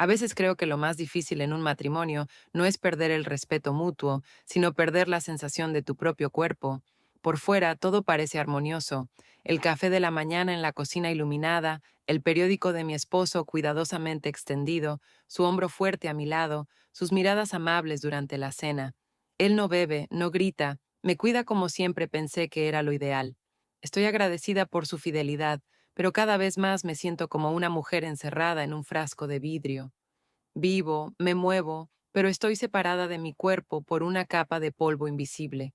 A veces creo que lo más difícil en un matrimonio no es perder el respeto mutuo, sino perder la sensación de tu propio cuerpo. Por fuera todo parece armonioso. El café de la mañana en la cocina iluminada, el periódico de mi esposo cuidadosamente extendido, su hombro fuerte a mi lado, sus miradas amables durante la cena. Él no bebe, no grita, me cuida como siempre pensé que era lo ideal. Estoy agradecida por su fidelidad, pero cada vez más me siento como una mujer encerrada en un frasco de vidrio. Vivo, me muevo, pero estoy separada de mi cuerpo por una capa de polvo invisible.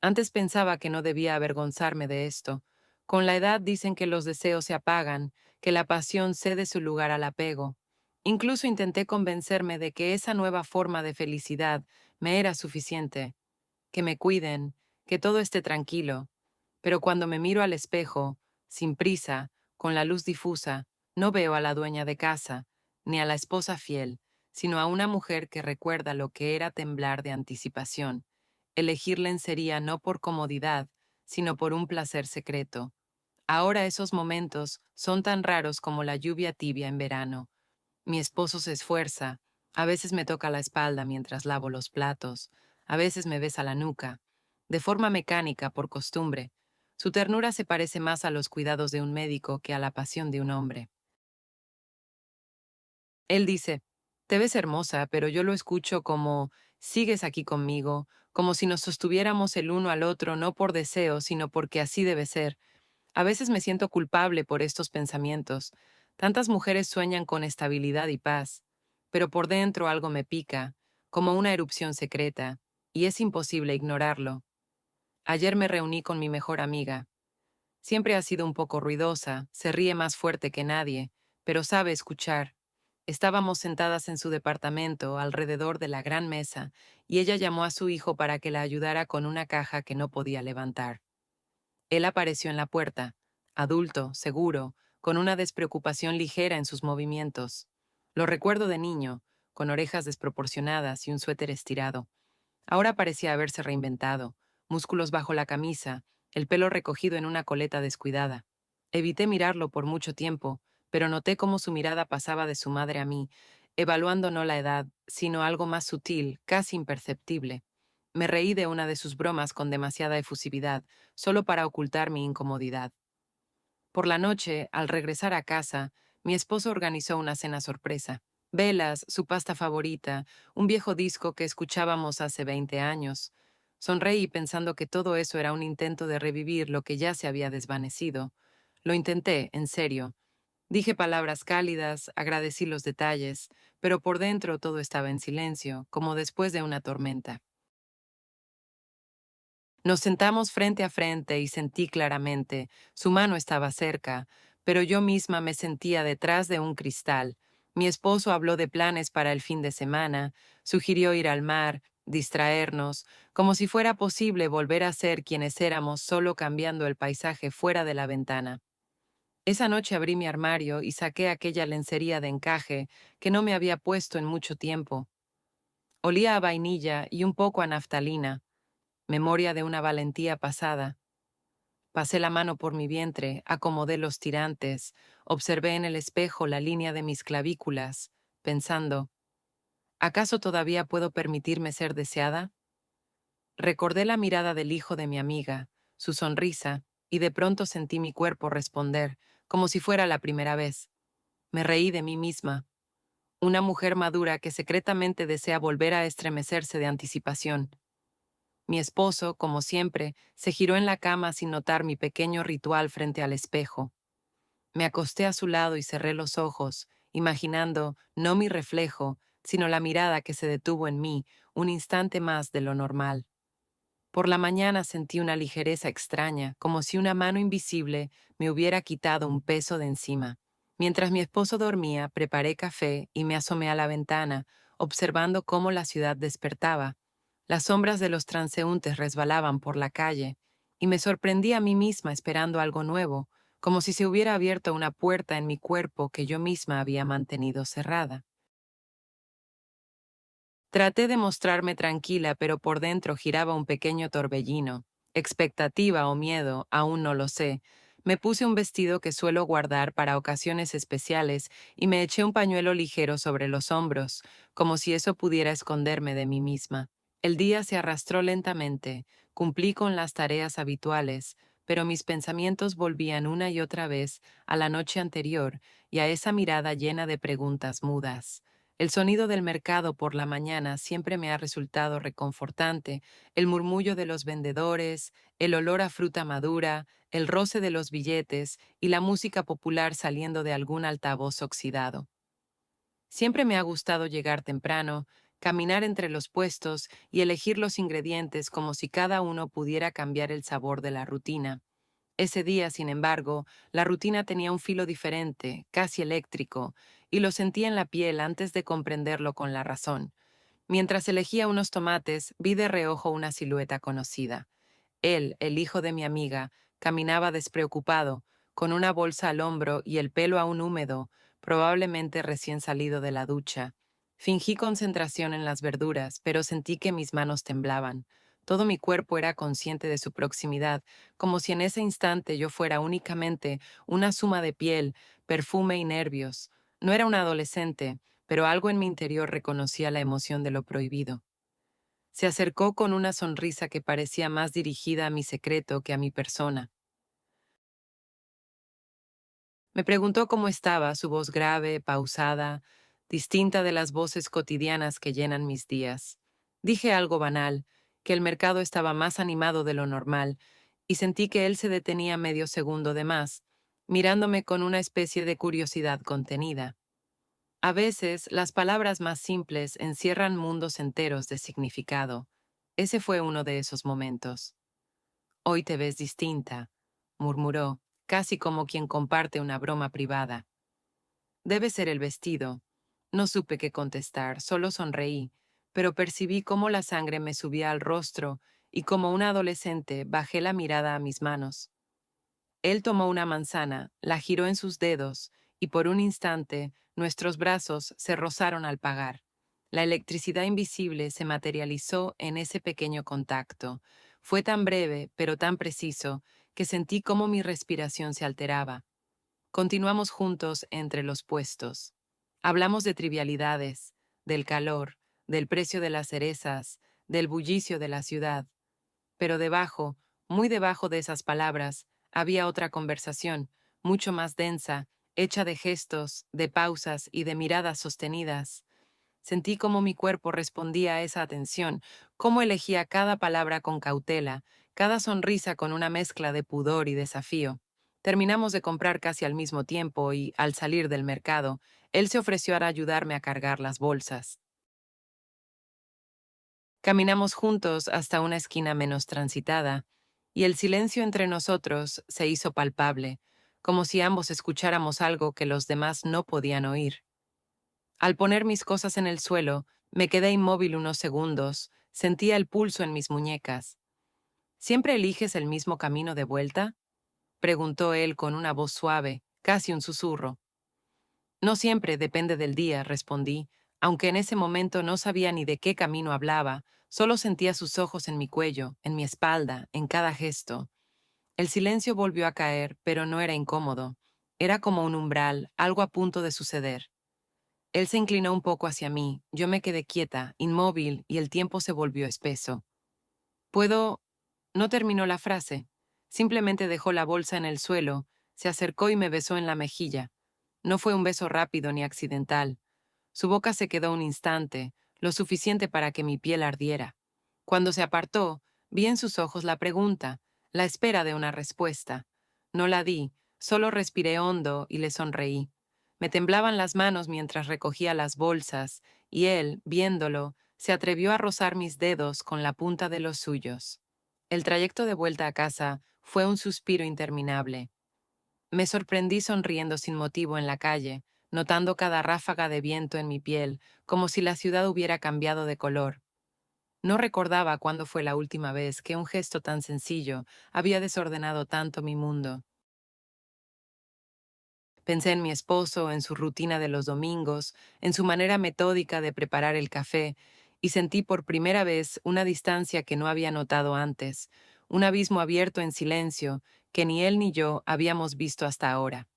Antes pensaba que no debía avergonzarme de esto. Con la edad dicen que los deseos se apagan, que la pasión cede su lugar al apego. Incluso intenté convencerme de que esa nueva forma de felicidad me era suficiente, que me cuiden, que todo esté tranquilo. Pero cuando me miro al espejo, sin prisa, con la luz difusa, no veo a la dueña de casa, ni a la esposa fiel, sino a una mujer que recuerda lo que era temblar de anticipación. Elegir lencería no por comodidad, sino por un placer secreto. Ahora esos momentos son tan raros como la lluvia tibia en verano. Mi esposo se esfuerza, a veces me toca la espalda mientras lavo los platos, a veces me besa la nuca, de forma mecánica, por costumbre. Su ternura se parece más a los cuidados de un médico que a la pasión de un hombre. Él dice, te ves hermosa, pero yo lo escucho como, sigues aquí conmigo, como si nos sostuviéramos el uno al otro no por deseo, sino porque así debe ser. A veces me siento culpable por estos pensamientos. Tantas mujeres sueñan con estabilidad y paz, pero por dentro algo me pica, como una erupción secreta, y es imposible ignorarlo. Ayer me reuní con mi mejor amiga. Siempre ha sido un poco ruidosa, se ríe más fuerte que nadie, pero sabe escuchar. Estábamos sentadas en su departamento, alrededor de la gran mesa, y ella llamó a su hijo para que la ayudara con una caja que no podía levantar. Él apareció en la puerta, adulto, seguro, con una despreocupación ligera en sus movimientos. Lo recuerdo de niño, con orejas desproporcionadas y un suéter estirado. Ahora parecía haberse reinventado, músculos bajo la camisa, el pelo recogido en una coleta descuidada. Evité mirarlo por mucho tiempo, pero noté cómo su mirada pasaba de su madre a mí, evaluando no la edad, sino algo más sutil, casi imperceptible. Me reí de una de sus bromas con demasiada efusividad, solo para ocultar mi incomodidad. Por la noche, al regresar a casa, mi esposo organizó una cena sorpresa. Velas, su pasta favorita, un viejo disco que escuchábamos hace 20 años. Sonreí pensando que todo eso era un intento de revivir lo que ya se había desvanecido. Lo intenté, en serio. Dije palabras cálidas, agradecí los detalles, pero por dentro todo estaba en silencio, como después de una tormenta. Nos sentamos frente a frente y sentí claramente, su mano estaba cerca, pero yo misma me sentía detrás de un cristal. Mi esposo habló de planes para el fin de semana, sugirió ir al mar, distraernos, como si fuera posible volver a ser quienes éramos solo cambiando el paisaje fuera de la ventana. Esa noche abrí mi armario y saqué aquella lencería de encaje que no me había puesto en mucho tiempo. Olía a vainilla y un poco a naftalina, memoria de una valentía pasada. Pasé la mano por mi vientre, acomodé los tirantes, observé en el espejo la línea de mis clavículas, pensando, ¿acaso todavía puedo permitirme ser deseada? Recordé la mirada del hijo de mi amiga, su sonrisa, y de pronto sentí mi cuerpo responder, como si fuera la primera vez. Me reí de mí misma, una mujer madura que secretamente desea volver a estremecerse de anticipación. Mi esposo, como siempre, se giró en la cama sin notar mi pequeño ritual frente al espejo. Me acosté a su lado y cerré los ojos, imaginando no mi reflejo, sino la mirada que se detuvo en mí un instante más de lo normal. Por la mañana sentí una ligereza extraña, como si una mano invisible me hubiera quitado un peso de encima. Mientras mi esposo dormía, preparé café y me asomé a la ventana, observando cómo la ciudad despertaba. Las sombras de los transeúntes resbalaban por la calle, y me sorprendí a mí misma esperando algo nuevo, como si se hubiera abierto una puerta en mi cuerpo que yo misma había mantenido cerrada. Traté de mostrarme tranquila, pero por dentro giraba un pequeño torbellino. Expectativa o miedo, aún no lo sé. Me puse un vestido que suelo guardar para ocasiones especiales y me eché un pañuelo ligero sobre los hombros, como si eso pudiera esconderme de mí misma. El día se arrastró lentamente, cumplí con las tareas habituales, pero mis pensamientos volvían una y otra vez a la noche anterior y a esa mirada llena de preguntas mudas. El sonido del mercado por la mañana siempre me ha resultado reconfortante, el murmullo de los vendedores, el olor a fruta madura, el roce de los billetes y la música popular saliendo de algún altavoz oxidado. Siempre me ha gustado llegar temprano, caminar entre los puestos y elegir los ingredientes como si cada uno pudiera cambiar el sabor de la rutina. Ese día, sin embargo, la rutina tenía un filo diferente, casi eléctrico, y lo sentí en la piel antes de comprenderlo con la razón. Mientras elegía unos tomates, vi de reojo una silueta conocida. Él, el hijo de mi amiga, caminaba despreocupado, con una bolsa al hombro y el pelo aún húmedo, probablemente recién salido de la ducha. Fingí concentración en las verduras, pero sentí que mis manos temblaban. Todo mi cuerpo era consciente de su proximidad, como si en ese instante yo fuera únicamente una suma de piel, perfume y nervios. No era un adolescente, pero algo en mi interior reconocía la emoción de lo prohibido. Se acercó con una sonrisa que parecía más dirigida a mi secreto que a mi persona. Me preguntó cómo estaba, su voz grave, pausada, distinta de las voces cotidianas que llenan mis días. Dije algo banal, que el mercado estaba más animado de lo normal, y sentí que él se detenía medio segundo de más, mirándome con una especie de curiosidad contenida. A veces, las palabras más simples encierran mundos enteros de significado. Ese fue uno de esos momentos. Hoy te ves distinta, murmuró, casi como quien comparte una broma privada. Debe ser el vestido. No supe qué contestar, solo sonreí, pero percibí cómo la sangre me subía al rostro y como una adolescente bajé la mirada a mis manos. Él tomó una manzana, la giró en sus dedos, y por un instante nuestros brazos se rozaron al pagar. La electricidad invisible se materializó en ese pequeño contacto. Fue tan breve, pero tan preciso, que sentí cómo mi respiración se alteraba. Continuamos juntos entre los puestos. Hablamos de trivialidades, del calor, del precio de las cerezas, del bullicio de la ciudad. Pero debajo, muy debajo de esas palabras, había otra conversación, mucho más densa, hecha de gestos, de pausas y de miradas sostenidas. Sentí cómo mi cuerpo respondía a esa atención, cómo elegía cada palabra con cautela, cada sonrisa con una mezcla de pudor y desafío. Terminamos de comprar casi al mismo tiempo y, al salir del mercado, él se ofreció a ayudarme a cargar las bolsas. Caminamos juntos hasta una esquina menos transitada, y el silencio entre nosotros se hizo palpable, como si ambos escucháramos algo que los demás no podían oír. Al poner mis cosas en el suelo, me quedé inmóvil unos segundos, sentía el pulso en mis muñecas. ¿Siempre eliges el mismo camino de vuelta?, preguntó él con una voz suave, casi un susurro. No siempre, depende del día, respondí, aunque en ese momento no sabía ni de qué camino hablaba, solo sentía sus ojos en mi cuello, en mi espalda, en cada gesto. El silencio volvió a caer, pero no era incómodo. Era como un umbral, algo a punto de suceder. Él se inclinó un poco hacia mí, yo me quedé quieta, inmóvil, y el tiempo se volvió espeso. ¿Puedo...? No terminó la frase. Simplemente dejó la bolsa en el suelo, se acercó y me besó en la mejilla. No fue un beso rápido ni accidental. Su boca se quedó un instante, lo suficiente para que mi piel ardiera. Cuando se apartó, vi en sus ojos la pregunta, la espera de una respuesta. No la di, solo respiré hondo y le sonreí. Me temblaban las manos mientras recogía las bolsas, y él, viéndolo, se atrevió a rozar mis dedos con la punta de los suyos. El trayecto de vuelta a casa fue un suspiro interminable. Me sorprendí sonriendo sin motivo en la calle, notando cada ráfaga de viento en mi piel, como si la ciudad hubiera cambiado de color. No recordaba cuándo fue la última vez que un gesto tan sencillo había desordenado tanto mi mundo. Pensé en mi esposo, en su rutina de los domingos, en su manera metódica de preparar el café, y sentí por primera vez una distancia que no había notado antes, un abismo abierto en silencio que ni él ni yo habíamos visto hasta ahora.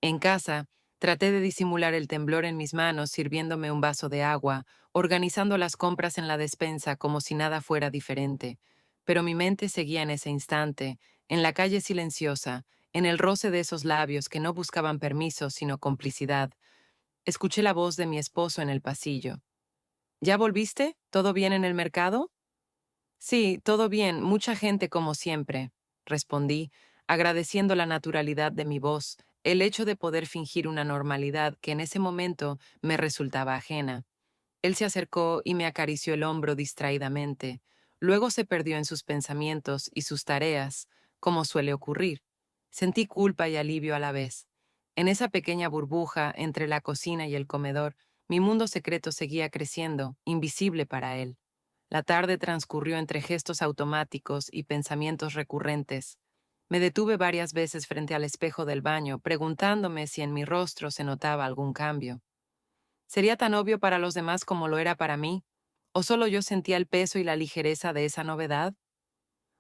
En casa, traté de disimular el temblor en mis manos sirviéndome un vaso de agua, organizando las compras en la despensa como si nada fuera diferente. Pero mi mente seguía en ese instante, en la calle silenciosa, en el roce de esos labios que no buscaban permiso sino complicidad. Escuché la voz de mi esposo en el pasillo. ¿Ya volviste? ¿Todo bien en el mercado? Sí, todo bien, mucha gente como siempre, respondí, agradeciendo la naturalidad de mi voz, el hecho de poder fingir una normalidad que en ese momento me resultaba ajena. Él se acercó y me acarició el hombro distraídamente. Luego se perdió en sus pensamientos y sus tareas, como suele ocurrir. Sentí culpa y alivio a la vez. En esa pequeña burbuja entre la cocina y el comedor, mi mundo secreto seguía creciendo, invisible para él. La tarde transcurrió entre gestos automáticos y pensamientos recurrentes. Me detuve varias veces frente al espejo del baño, preguntándome si en mi rostro se notaba algún cambio. ¿Sería tan obvio para los demás como lo era para mí? ¿O solo yo sentía el peso y la ligereza de esa novedad?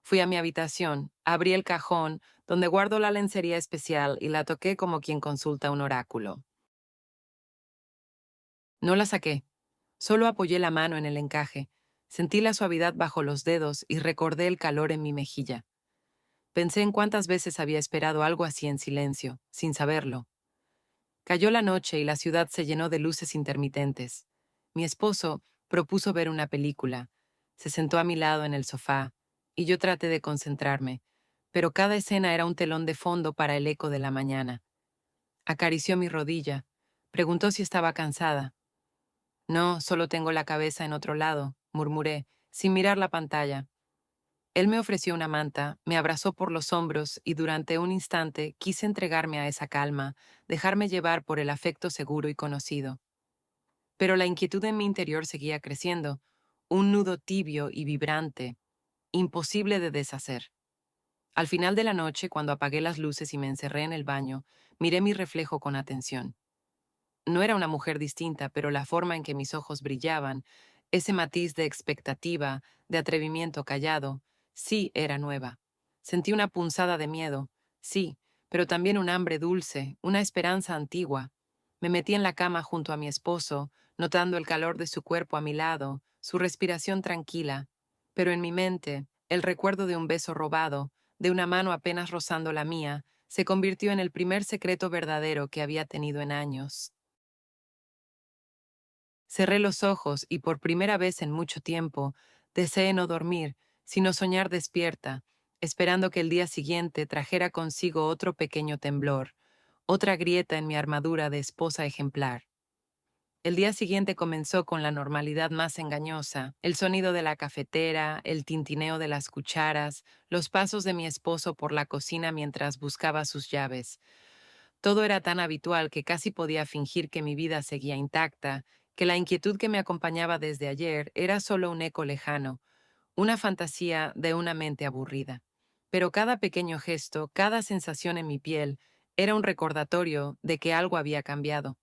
Fui a mi habitación, abrí el cajón donde guardo la lencería especial y la toqué como quien consulta un oráculo. No la saqué, solo apoyé la mano en el encaje, sentí la suavidad bajo los dedos y recordé el calor en mi mejilla. Pensé en cuántas veces había esperado algo así en silencio, sin saberlo. Cayó la noche y la ciudad se llenó de luces intermitentes. Mi esposo propuso ver una película. Se sentó a mi lado en el sofá, y yo traté de concentrarme, pero cada escena era un telón de fondo para el eco de la mañana. Acarició mi rodilla, preguntó si estaba cansada. No, solo tengo la cabeza en otro lado, murmuré, sin mirar la pantalla. Él me ofreció una manta, me abrazó por los hombros y durante un instante quise entregarme a esa calma, dejarme llevar por el afecto seguro y conocido. Pero la inquietud en mi interior seguía creciendo, un nudo tibio y vibrante, imposible de deshacer. Al final de la noche, cuando apagué las luces y me encerré en el baño, miré mi reflejo con atención. No era una mujer distinta, pero la forma en que mis ojos brillaban, ese matiz de expectativa, de atrevimiento callado, sí era nueva. Sentí una punzada de miedo, sí, pero también un hambre dulce, una esperanza antigua. Me metí en la cama junto a mi esposo, notando el calor de su cuerpo a mi lado, su respiración tranquila, pero en mi mente, el recuerdo de un beso robado, de una mano apenas rozando la mía, se convirtió en el primer secreto verdadero que había tenido en años. Cerré los ojos y por primera vez en mucho tiempo deseé no dormir, sino soñar despierta, esperando que el día siguiente trajera consigo otro pequeño temblor, otra grieta en mi armadura de esposa ejemplar. El día siguiente comenzó con la normalidad más engañosa, el sonido de la cafetera, el tintineo de las cucharas, los pasos de mi esposo por la cocina mientras buscaba sus llaves. Todo era tan habitual que casi podía fingir que mi vida seguía intacta, que la inquietud que me acompañaba desde ayer era solo un eco lejano, una fantasía de una mente aburrida. Pero cada pequeño gesto, cada sensación en mi piel, era un recordatorio de que algo había cambiado.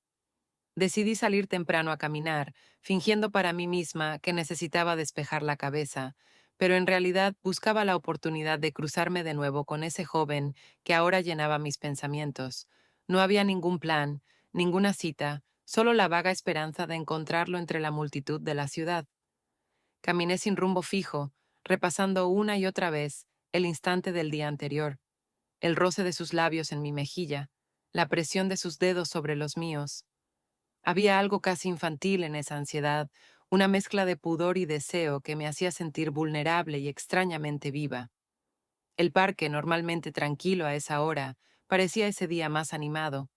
Decidí salir temprano a caminar, fingiendo para mí misma que necesitaba despejar la cabeza, pero en realidad buscaba la oportunidad de cruzarme de nuevo con ese joven que ahora llenaba mis pensamientos. No había ningún plan, ninguna cita, solo la vaga esperanza de encontrarlo entre la multitud de la ciudad. Caminé sin rumbo fijo, repasando una y otra vez el instante del día anterior, el roce de sus labios en mi mejilla, la presión de sus dedos sobre los míos. Había algo casi infantil en esa ansiedad, una mezcla de pudor y deseo que me hacía sentir vulnerable y extrañamente viva. El parque, normalmente tranquilo a esa hora, parecía ese día más animado.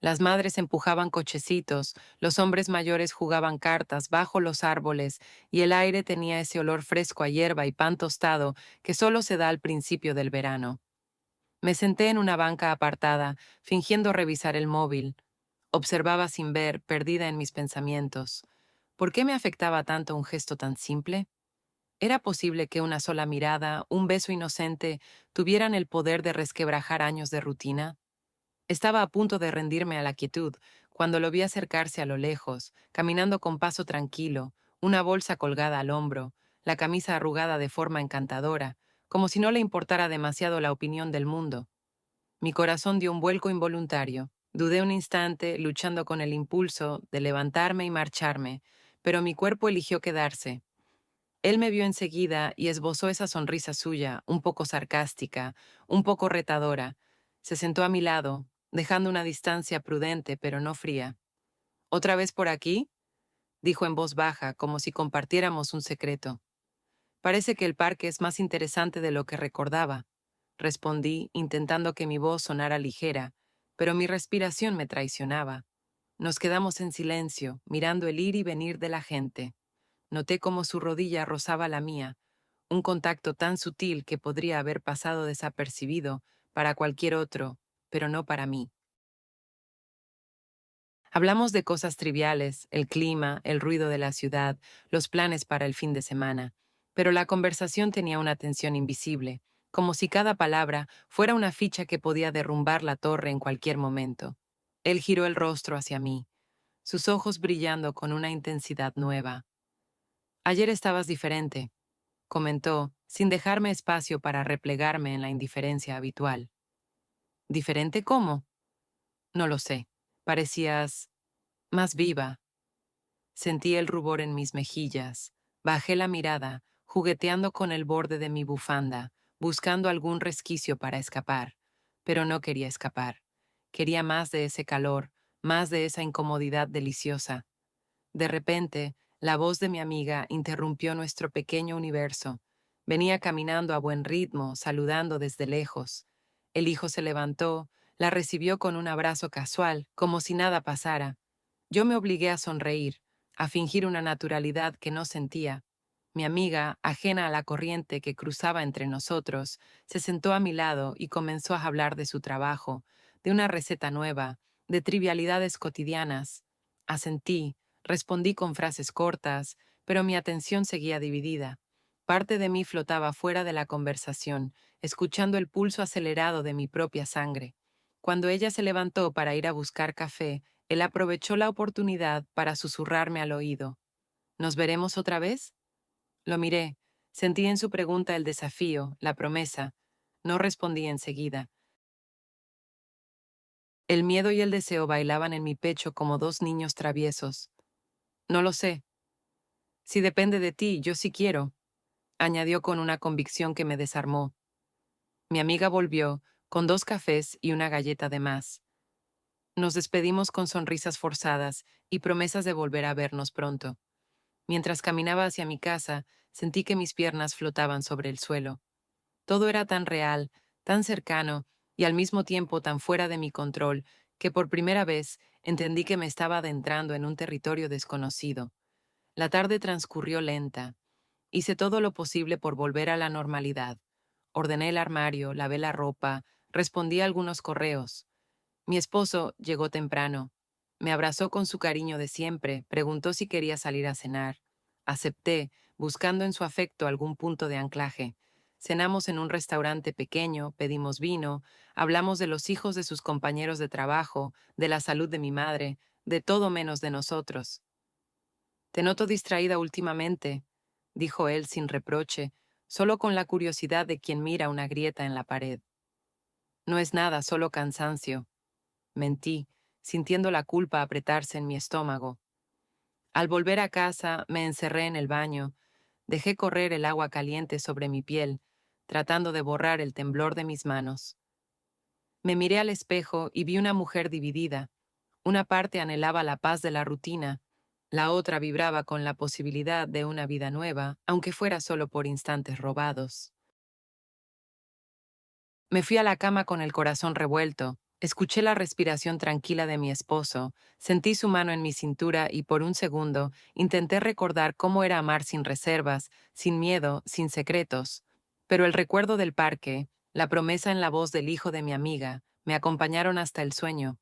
Las madres empujaban cochecitos, los hombres mayores jugaban cartas bajo los árboles y el aire tenía ese olor fresco a hierba y pan tostado que solo se da al principio del verano. Me senté en una banca apartada, fingiendo revisar el móvil. Observaba sin ver, perdida en mis pensamientos. ¿Por qué me afectaba tanto un gesto tan simple? ¿Era posible que una sola mirada, un beso inocente, tuvieran el poder de resquebrajar años de rutina? Estaba a punto de rendirme a la quietud, cuando lo vi acercarse a lo lejos, caminando con paso tranquilo, una bolsa colgada al hombro, la camisa arrugada de forma encantadora, como si no le importara demasiado la opinión del mundo. Mi corazón dio un vuelco involuntario. Dudé un instante, luchando con el impulso de levantarme y marcharme, pero mi cuerpo eligió quedarse. Él me vio enseguida y esbozó esa sonrisa suya, un poco sarcástica, un poco retadora. Se sentó a mi lado, dejando una distancia prudente pero no fría. ¿Otra vez por aquí?, dijo en voz baja, como si compartiéramos un secreto. Parece que el parque es más interesante de lo que recordaba, respondí, intentando que mi voz sonara ligera, pero mi respiración me traicionaba. Nos quedamos en silencio, mirando el ir y venir de la gente. Noté cómo su rodilla rozaba la mía, un contacto tan sutil que podría haber pasado desapercibido para cualquier otro, pero no para mí. Hablamos de cosas triviales, el clima, el ruido de la ciudad, los planes para el fin de semana, pero la conversación tenía una tensión invisible, como si cada palabra fuera una ficha que podía derrumbar la torre en cualquier momento. Él giró el rostro hacia mí, sus ojos brillando con una intensidad nueva. Ayer estabas diferente, comentó, sin dejarme espacio para replegarme en la indiferencia habitual. ¿Diferente cómo? No lo sé. Parecías más viva. Sentí el rubor en mis mejillas. Bajé la mirada, jugueteando con el borde de mi bufanda, buscando algún resquicio para escapar. Pero no quería escapar. Quería más de ese calor, más de esa incomodidad deliciosa. De repente, la voz de mi amiga interrumpió nuestro pequeño universo. Venía caminando a buen ritmo, saludando desde lejos. El hijo se levantó, la recibió con un abrazo casual, como si nada pasara. Yo me obligué a sonreír, a fingir una naturalidad que no sentía. Mi amiga, ajena a la corriente que cruzaba entre nosotros, se sentó a mi lado y comenzó a hablar de su trabajo, de una receta nueva, de trivialidades cotidianas. Asentí, respondí con frases cortas, pero mi atención seguía dividida. Parte de mí flotaba fuera de la conversación, escuchando el pulso acelerado de mi propia sangre. Cuando ella se levantó para ir a buscar café, él aprovechó la oportunidad para susurrarme al oído. ¿Nos veremos otra vez? Lo miré. Sentí en su pregunta el desafío, la promesa. No respondí enseguida. El miedo y el deseo bailaban en mi pecho como dos niños traviesos. No lo sé. Si depende de ti, yo sí quiero, añadió con una convicción que me desarmó. Mi amiga volvió, con 2 cafés y una galleta de más. Nos despedimos con sonrisas forzadas y promesas de volver a vernos pronto. Mientras caminaba hacia mi casa, sentí que mis piernas flotaban sobre el suelo. Todo era tan real, tan cercano y al mismo tiempo tan fuera de mi control, que por primera vez entendí que me estaba adentrando en un territorio desconocido. La tarde transcurrió lenta. Hice todo lo posible por volver a la normalidad. Ordené el armario, lavé la ropa, respondí a algunos correos. Mi esposo llegó temprano. Me abrazó con su cariño de siempre, preguntó si quería salir a cenar. Acepté, buscando en su afecto algún punto de anclaje. Cenamos en un restaurante pequeño, pedimos vino, hablamos de los hijos de sus compañeros de trabajo, de la salud de mi madre, de todo menos de nosotros. Te noto distraída últimamente, dijo él sin reproche, solo con la curiosidad de quien mira una grieta en la pared. No es nada, solo cansancio. Mentí, sintiendo la culpa apretarse en mi estómago. Al volver a casa, me encerré en el baño, dejé correr el agua caliente sobre mi piel, tratando de borrar el temblor de mis manos. Me miré al espejo y vi una mujer dividida. Una parte anhelaba la paz de la rutina, la otra vibraba con la posibilidad de una vida nueva, aunque fuera solo por instantes robados. Me fui a la cama con el corazón revuelto, escuché la respiración tranquila de mi esposo, sentí su mano en mi cintura y por un segundo intenté recordar cómo era amar sin reservas, sin miedo, sin secretos. Pero el recuerdo del parque, la promesa en la voz del hijo de mi amiga, me acompañaron hasta el sueño.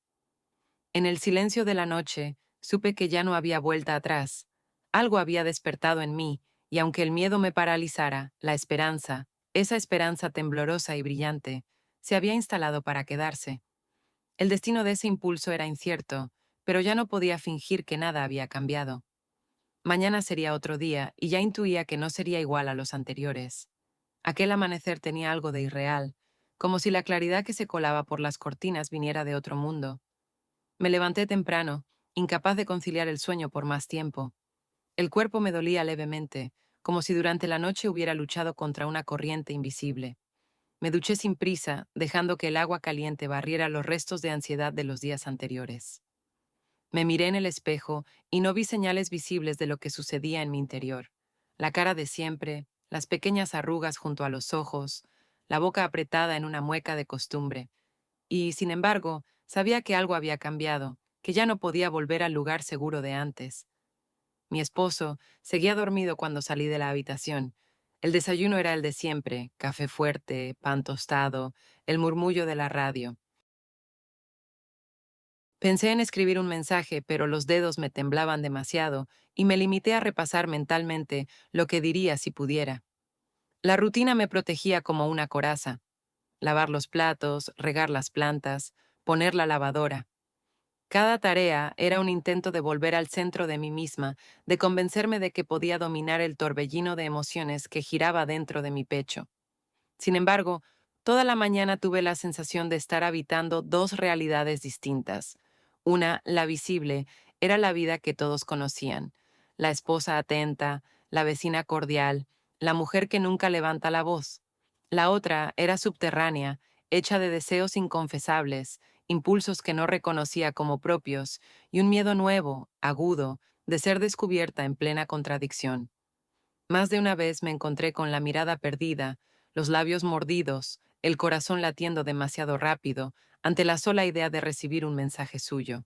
En el silencio de la noche, supe que ya no había vuelta atrás. Algo había despertado en mí, y aunque el miedo me paralizara, la esperanza, esa esperanza temblorosa y brillante, se había instalado para quedarse. El destino de ese impulso era incierto, pero ya no podía fingir que nada había cambiado. Mañana sería otro día, y ya intuía que no sería igual a los anteriores. Aquel amanecer tenía algo de irreal, como si la claridad que se colaba por las cortinas viniera de otro mundo. Me levanté temprano, incapaz de conciliar el sueño por más tiempo. El cuerpo me dolía levemente, como si durante la noche hubiera luchado contra una corriente invisible. Me duché sin prisa, dejando que el agua caliente barriera los restos de ansiedad de los días anteriores. Me miré en el espejo y no vi señales visibles de lo que sucedía en mi interior. La cara de siempre, las pequeñas arrugas junto a los ojos, la boca apretada en una mueca de costumbre. Y, sin embargo, sabía que algo había cambiado, que ya no podía volver al lugar seguro de antes. Mi esposo seguía dormido cuando salí de la habitación. El desayuno era el de siempre: café fuerte, pan tostado, el murmullo de la radio. Pensé en escribir un mensaje, pero los dedos me temblaban demasiado y me limité a repasar mentalmente lo que diría si pudiera. La rutina me protegía como una coraza: lavar los platos, regar las plantas, poner la lavadora. Cada tarea era un intento de volver al centro de mí misma, de convencerme de que podía dominar el torbellino de emociones que giraba dentro de mi pecho. Sin embargo, toda la mañana tuve la sensación de estar habitando dos realidades distintas. Una, la visible, era la vida que todos conocían: la esposa atenta, la vecina cordial, la mujer que nunca levanta la voz. La otra era subterránea, hecha de deseos inconfesables, impulsos que no reconocía como propios, y un miedo nuevo, agudo, de ser descubierta en plena contradicción. Más de una vez me encontré con la mirada perdida, los labios mordidos, el corazón latiendo demasiado rápido, ante la sola idea de recibir un mensaje suyo.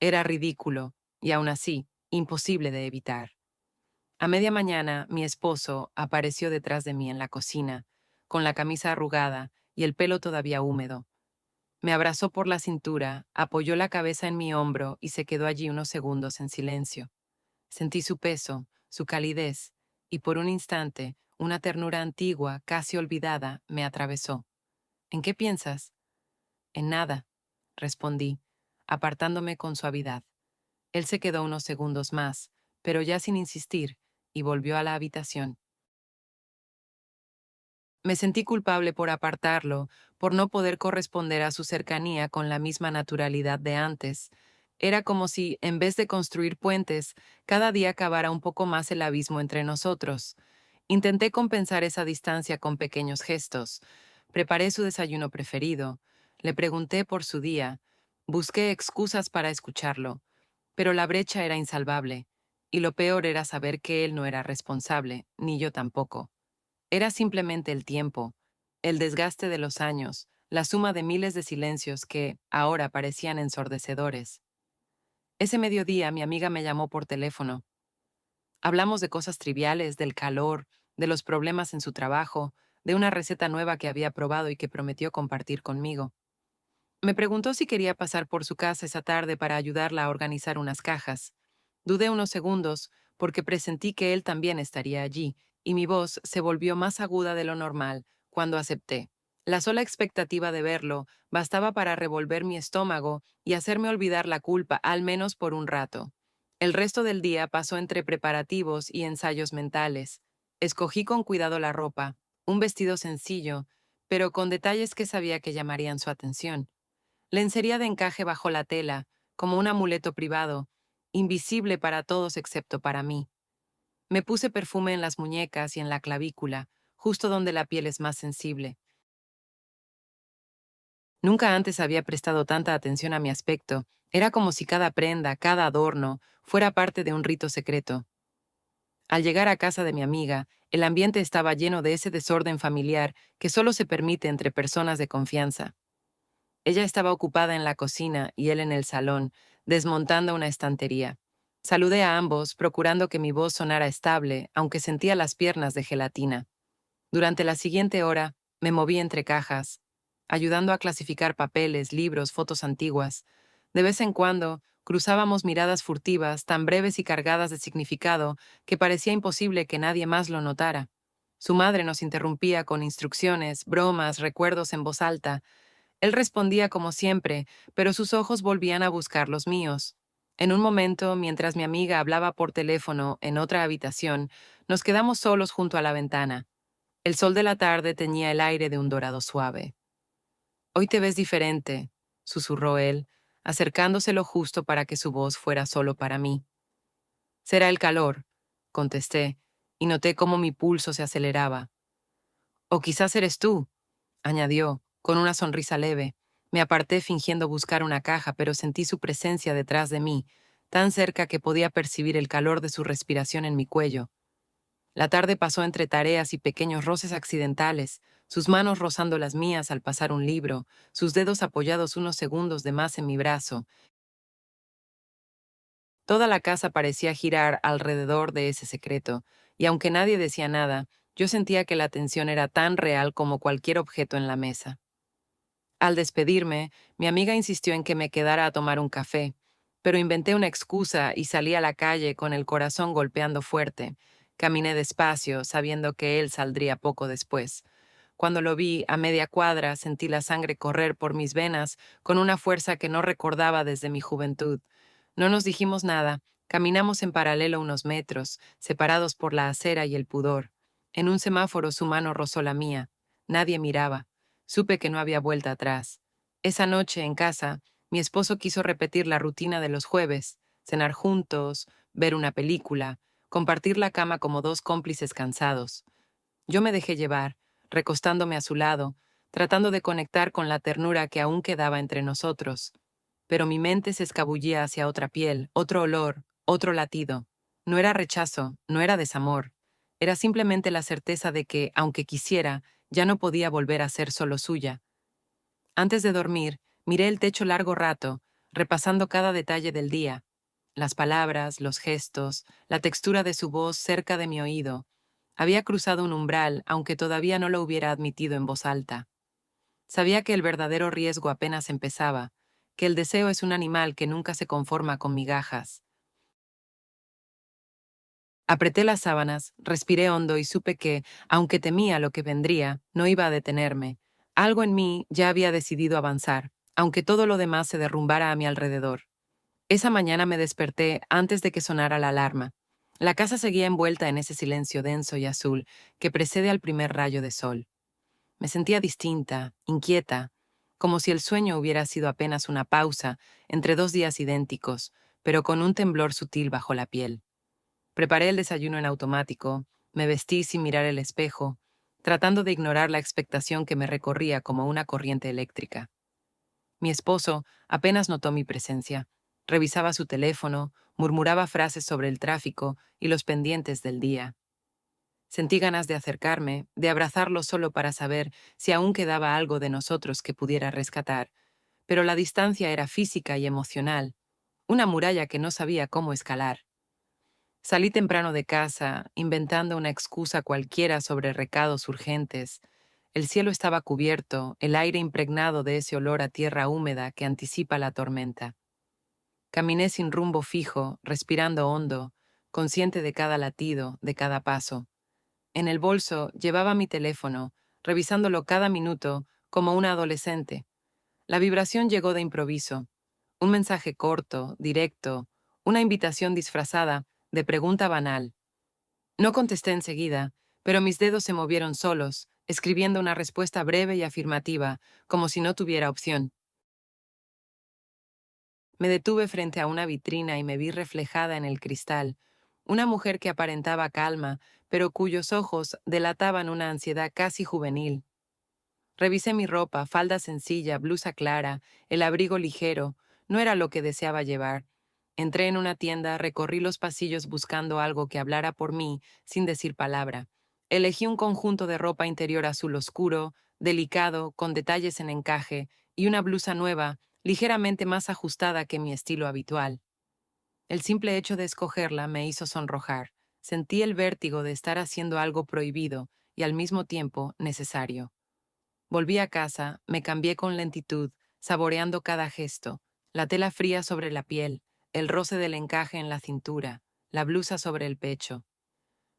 Era ridículo, y aún así, imposible de evitar. A media mañana, mi esposo apareció detrás de mí en la cocina, con la camisa arrugada y el pelo todavía húmedo. Me abrazó por la cintura, apoyó la cabeza en mi hombro y se quedó allí unos segundos en silencio. Sentí su peso, su calidez, y por un instante, una ternura antigua, casi olvidada, me atravesó. ¿En qué piensas? En nada, respondí, apartándome con suavidad. Él se quedó unos segundos más, pero ya sin insistir, y volvió a la habitación. Me sentí culpable por apartarlo, por no poder corresponder a su cercanía con la misma naturalidad de antes. Era como si, en vez de construir puentes, cada día cavara un poco más el abismo entre nosotros. Intenté compensar esa distancia con pequeños gestos. Preparé su desayuno preferido. Le pregunté por su día. Busqué excusas para escucharlo. Pero la brecha era insalvable. Y lo peor era saber que él no era responsable, ni yo tampoco. Era simplemente el tiempo, el desgaste de los años, la suma de miles de silencios que, ahora, parecían ensordecedores. Ese mediodía mi amiga me llamó por teléfono. Hablamos de cosas triviales, del calor, de los problemas en su trabajo, de una receta nueva que había probado y que prometió compartir conmigo. Me preguntó si quería pasar por su casa esa tarde para ayudarla a organizar unas cajas. Dudé unos segundos, porque presentí que él también estaría allí, y mi voz se volvió más aguda de lo normal cuando acepté. La sola expectativa de verlo bastaba para revolver mi estómago y hacerme olvidar la culpa, al menos por un rato. El resto del día pasó entre preparativos y ensayos mentales. Escogí con cuidado la ropa, un vestido sencillo, pero con detalles que sabía que llamarían su atención. Lencería de encaje bajo la tela, como un amuleto privado, invisible para todos excepto para mí. Me puse perfume en las muñecas y en la clavícula, justo donde la piel es más sensible. Nunca antes había prestado tanta atención a mi aspecto. Era como si cada prenda, cada adorno, fuera parte de un rito secreto. Al llegar a casa de mi amiga, el ambiente estaba lleno de ese desorden familiar que solo se permite entre personas de confianza. Ella estaba ocupada en la cocina y él en el salón, desmontando una estantería. Saludé a ambos, procurando que mi voz sonara estable, aunque sentía las piernas de gelatina. Durante la siguiente hora, me moví entre cajas, ayudando a clasificar papeles, libros, fotos antiguas. De vez en cuando, cruzábamos miradas furtivas, tan breves y cargadas de significado que parecía imposible que nadie más lo notara. Su madre nos interrumpía con instrucciones, bromas, recuerdos en voz alta. Él respondía como siempre, pero sus ojos volvían a buscar los míos. En un momento, mientras mi amiga hablaba por teléfono en otra habitación, nos quedamos solos junto a la ventana. El sol de la tarde teñía el aire de un dorado suave. «Hoy te ves diferente», susurró él, acercándose lo justo para que su voz fuera solo para mí. «Será el calor», contesté, y noté cómo mi pulso se aceleraba. «O quizás eres tú», añadió, con una sonrisa leve. Me aparté fingiendo buscar una caja, pero sentí su presencia detrás de mí, tan cerca que podía percibir el calor de su respiración en mi cuello. La tarde pasó entre tareas y pequeños roces accidentales, sus manos rozando las mías al pasar un libro, sus dedos apoyados unos segundos de más en mi brazo. Toda la casa parecía girar alrededor de ese secreto, y aunque nadie decía nada, yo sentía que la tensión era tan real como cualquier objeto en la mesa. Al despedirme, mi amiga insistió en que me quedara a tomar un café, pero inventé una excusa y salí a la calle con el corazón golpeando fuerte. Caminé despacio, sabiendo que él saldría poco después. Cuando lo vi a media cuadra, sentí la sangre correr por mis venas con una fuerza que no recordaba desde mi juventud. No nos dijimos nada, caminamos en paralelo unos metros, separados por la acera y el pudor. En un semáforo su mano rozó la mía. Nadie miraba. Supe que no había vuelta atrás. Esa noche, en casa, mi esposo quiso repetir la rutina de los jueves, cenar juntos, ver una película, compartir la cama como dos cómplices cansados. Yo me dejé llevar, recostándome a su lado, tratando de conectar con la ternura que aún quedaba entre nosotros. Pero mi mente se escabullía hacia otra piel, otro olor, otro latido. No era rechazo, no era desamor. Era simplemente la certeza de que, aunque quisiera, ya no podía volver a ser solo suya. Antes de dormir, miré el techo largo rato, repasando cada detalle del día. Las palabras, los gestos, la textura de su voz cerca de mi oído. Había cruzado un umbral, aunque todavía no lo hubiera admitido en voz alta. Sabía que el verdadero riesgo apenas empezaba, que el deseo es un animal que nunca se conforma con migajas. Apreté las sábanas, respiré hondo y supe que, aunque temía lo que vendría, no iba a detenerme. Algo en mí ya había decidido avanzar, aunque todo lo demás se derrumbara a mi alrededor. Esa mañana me desperté antes de que sonara la alarma. La casa seguía envuelta en ese silencio denso y azul que precede al primer rayo de sol. Me sentía distinta, inquieta, como si el sueño hubiera sido apenas una pausa entre dos días idénticos, pero con un temblor sutil bajo la piel. Preparé el desayuno en automático, me vestí sin mirar el espejo, tratando de ignorar la expectación que me recorría como una corriente eléctrica. Mi esposo apenas notó mi presencia. Revisaba su teléfono, murmuraba frases sobre el tráfico y los pendientes del día. Sentí ganas de acercarme, de abrazarlo solo para saber si aún quedaba algo de nosotros que pudiera rescatar, pero la distancia era física y emocional, una muralla que no sabía cómo escalar. Salí temprano de casa, inventando una excusa cualquiera sobre recados urgentes. El cielo estaba cubierto, el aire impregnado de ese olor a tierra húmeda que anticipa la tormenta. Caminé sin rumbo fijo, respirando hondo, consciente de cada latido, de cada paso. En el bolso llevaba mi teléfono, revisándolo cada minuto como una adolescente. La vibración llegó de improviso. Un mensaje corto, directo, una invitación disfrazada de pregunta banal. No contesté enseguida, pero mis dedos se movieron solos, escribiendo una respuesta breve y afirmativa, como si no tuviera opción. Me detuve frente a una vitrina y me vi reflejada en el cristal, una mujer que aparentaba calma, pero cuyos ojos delataban una ansiedad casi juvenil. Revisé mi ropa, falda sencilla, blusa clara, el abrigo ligero, no era lo que deseaba llevar. Entré en una tienda, recorrí los pasillos buscando algo que hablara por mí, sin decir palabra. Elegí un conjunto de ropa interior azul oscuro, delicado, con detalles en encaje, y una blusa nueva, ligeramente más ajustada que mi estilo habitual. El simple hecho de escogerla me hizo sonrojar. Sentí el vértigo de estar haciendo algo prohibido y al mismo tiempo necesario. Volví a casa, me cambié con lentitud, saboreando cada gesto, la tela fría sobre la piel, el roce del encaje en la cintura, la blusa sobre el pecho.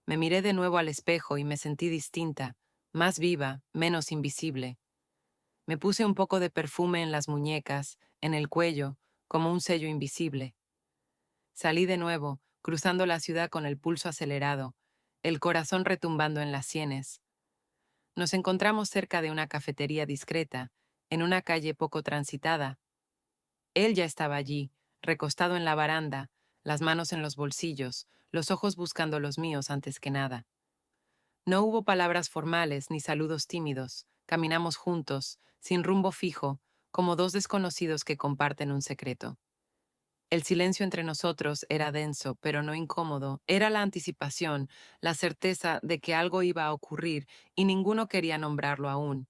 Me miré de nuevo al espejo y me sentí distinta, más viva, menos invisible. Me puse un poco de perfume en las muñecas, en el cuello, como un sello invisible. Salí de nuevo, cruzando la ciudad con el pulso acelerado, el corazón retumbando en las sienes. Nos encontramos cerca de una cafetería discreta, en una calle poco transitada. Él ya estaba allí, recostado en la baranda, las manos en los bolsillos, los ojos buscando los míos antes que nada. No hubo palabras formales ni saludos tímidos. Caminamos juntos, sin rumbo fijo, como dos desconocidos que comparten un secreto. El silencio entre nosotros era denso, pero no incómodo. Era la anticipación, la certeza de que algo iba a ocurrir y ninguno quería nombrarlo aún.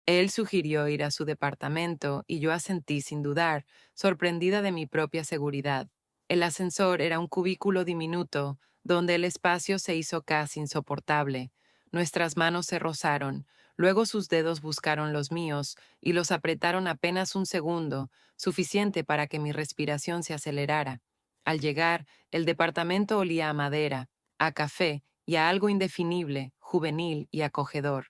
Él sugirió ir a su departamento y yo asentí sin dudar, sorprendida de mi propia seguridad. El ascensor era un cubículo diminuto, donde el espacio se hizo casi insoportable. Nuestras manos se rozaron, luego sus dedos buscaron los míos y los apretaron apenas un segundo, suficiente para que mi respiración se acelerara. Al llegar, el departamento olía a madera, a café y a algo indefinible, juvenil y acogedor.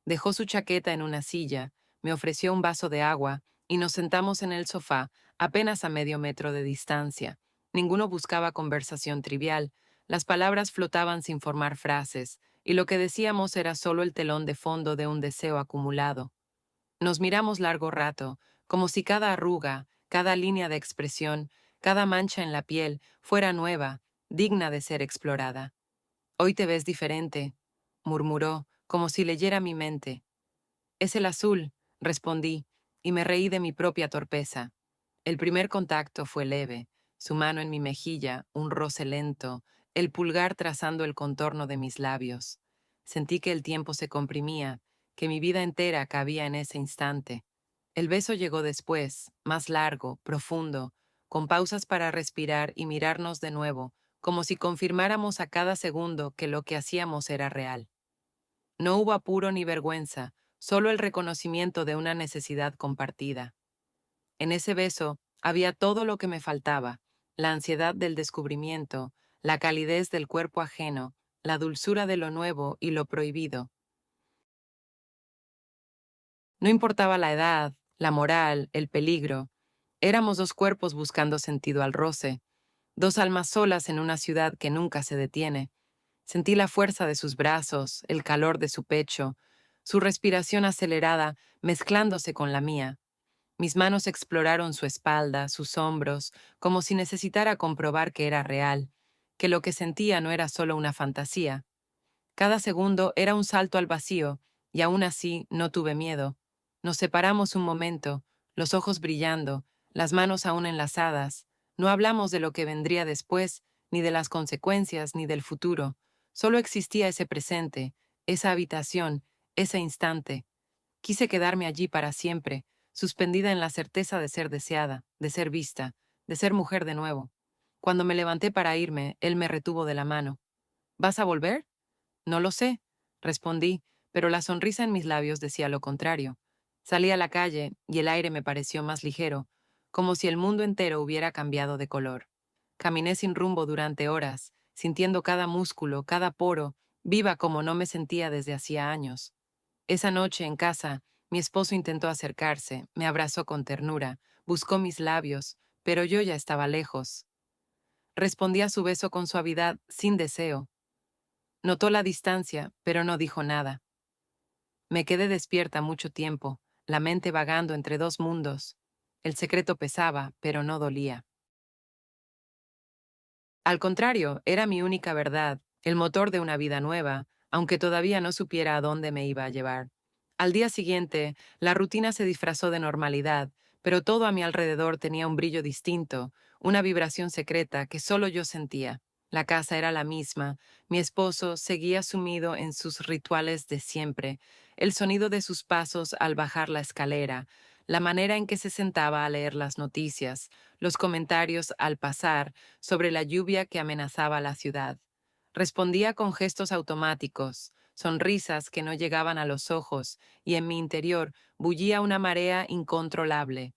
Dejó su chaqueta en una silla, me ofreció un vaso de agua y nos sentamos en el sofá, apenas a medio metro de distancia. Ninguno buscaba conversación trivial, las palabras flotaban sin formar frases, y lo que decíamos era solo el telón de fondo de un deseo acumulado. Nos miramos largo rato, como si cada arruga, cada línea de expresión, cada mancha en la piel fuera nueva, digna de ser explorada. Hoy te ves diferente, murmuró, como si leyera mi mente. Es el azul, respondí, y me reí de mi propia torpeza. El primer contacto fue leve, su mano en mi mejilla, un roce lento, el pulgar trazando el contorno de mis labios. Sentí que el tiempo se comprimía, que mi vida entera cabía en ese instante. El beso llegó después, más largo, profundo, con pausas para respirar y mirarnos de nuevo, como si confirmáramos a cada segundo que lo que hacíamos era real. No hubo apuro ni vergüenza, solo el reconocimiento de una necesidad compartida. En ese beso había todo lo que me faltaba: la ansiedad del descubrimiento, la calidez del cuerpo ajeno, la dulzura de lo nuevo y lo prohibido. No importaba la edad, la moral, el peligro. Éramos dos cuerpos buscando sentido al roce, dos almas solas en una ciudad que nunca se detiene. Sentí la fuerza de sus brazos, el calor de su pecho, su respiración acelerada mezclándose con la mía. Mis manos exploraron su espalda, sus hombros, como si necesitara comprobar que era real, que lo que sentía no era solo una fantasía. Cada segundo era un salto al vacío, y aún así no tuve miedo. Nos separamos un momento, los ojos brillando, las manos aún enlazadas. No hablamos de lo que vendría después, ni de las consecuencias, ni del futuro. Solo existía ese presente, esa habitación, ese instante. Quise quedarme allí para siempre, suspendida en la certeza de ser deseada, de ser vista, de ser mujer de nuevo. Cuando me levanté para irme, él me retuvo de la mano. ¿Vas a volver? No lo sé, respondí, pero la sonrisa en mis labios decía lo contrario. Salí a la calle y el aire me pareció más ligero, como si el mundo entero hubiera cambiado de color. Caminé sin rumbo durante horas, sintiendo cada músculo, cada poro, viva como no me sentía desde hacía años. Esa noche, en casa, mi esposo intentó acercarse, me abrazó con ternura, buscó mis labios, pero yo ya estaba lejos. Respondí a su beso con suavidad, sin deseo. Notó la distancia, pero no dijo nada. Me quedé despierta mucho tiempo, la mente vagando entre dos mundos. El secreto pesaba, pero no dolía. Al contrario, era mi única verdad, el motor de una vida nueva, aunque todavía no supiera a dónde me iba a llevar. Al día siguiente, la rutina se disfrazó de normalidad, pero todo a mi alrededor tenía un brillo distinto, una vibración secreta que solo yo sentía. La casa era la misma, mi esposo seguía sumido en sus rituales de siempre, el sonido de sus pasos al bajar la escalera, la manera en que se sentaba a leer las noticias, los comentarios al pasar sobre la lluvia que amenazaba la ciudad. Respondía con gestos automáticos, sonrisas que no llegaban a los ojos, y en mi interior bullía una marea incontrolable.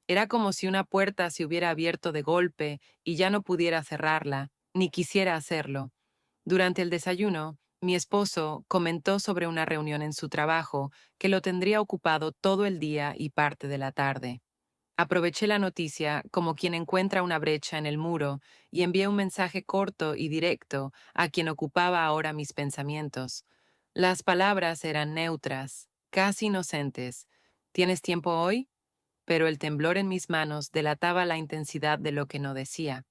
Era como si una puerta se hubiera abierto de golpe y ya no pudiera cerrarla, ni quisiera hacerlo. Durante el desayuno, mi esposo comentó sobre una reunión en su trabajo que lo tendría ocupado todo el día y parte de la tarde. Aproveché la noticia como quien encuentra una brecha en el muro y envié un mensaje corto y directo a quien ocupaba ahora mis pensamientos. Las palabras eran neutras, casi inocentes. ¿Tienes tiempo hoy? Pero el temblor en mis manos delataba la intensidad de lo que no decía.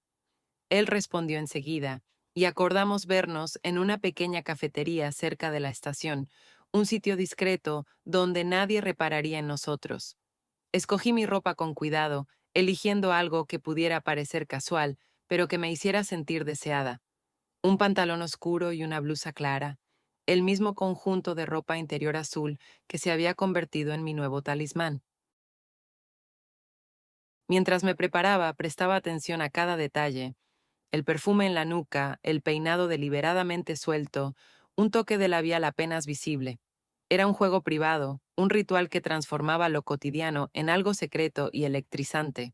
Él respondió enseguida, y acordamos vernos en una pequeña cafetería cerca de la estación, un sitio discreto donde nadie repararía en nosotros. Escogí mi ropa con cuidado, eligiendo algo que pudiera parecer casual, pero que me hiciera sentir deseada. Un pantalón oscuro y una blusa clara, el mismo conjunto de ropa interior azul que se había convertido en mi nuevo talismán. Mientras me preparaba, prestaba atención a cada detalle: el perfume en la nuca, el peinado deliberadamente suelto, un toque de labial apenas visible. Era un juego privado, un ritual que transformaba lo cotidiano en algo secreto y electrizante.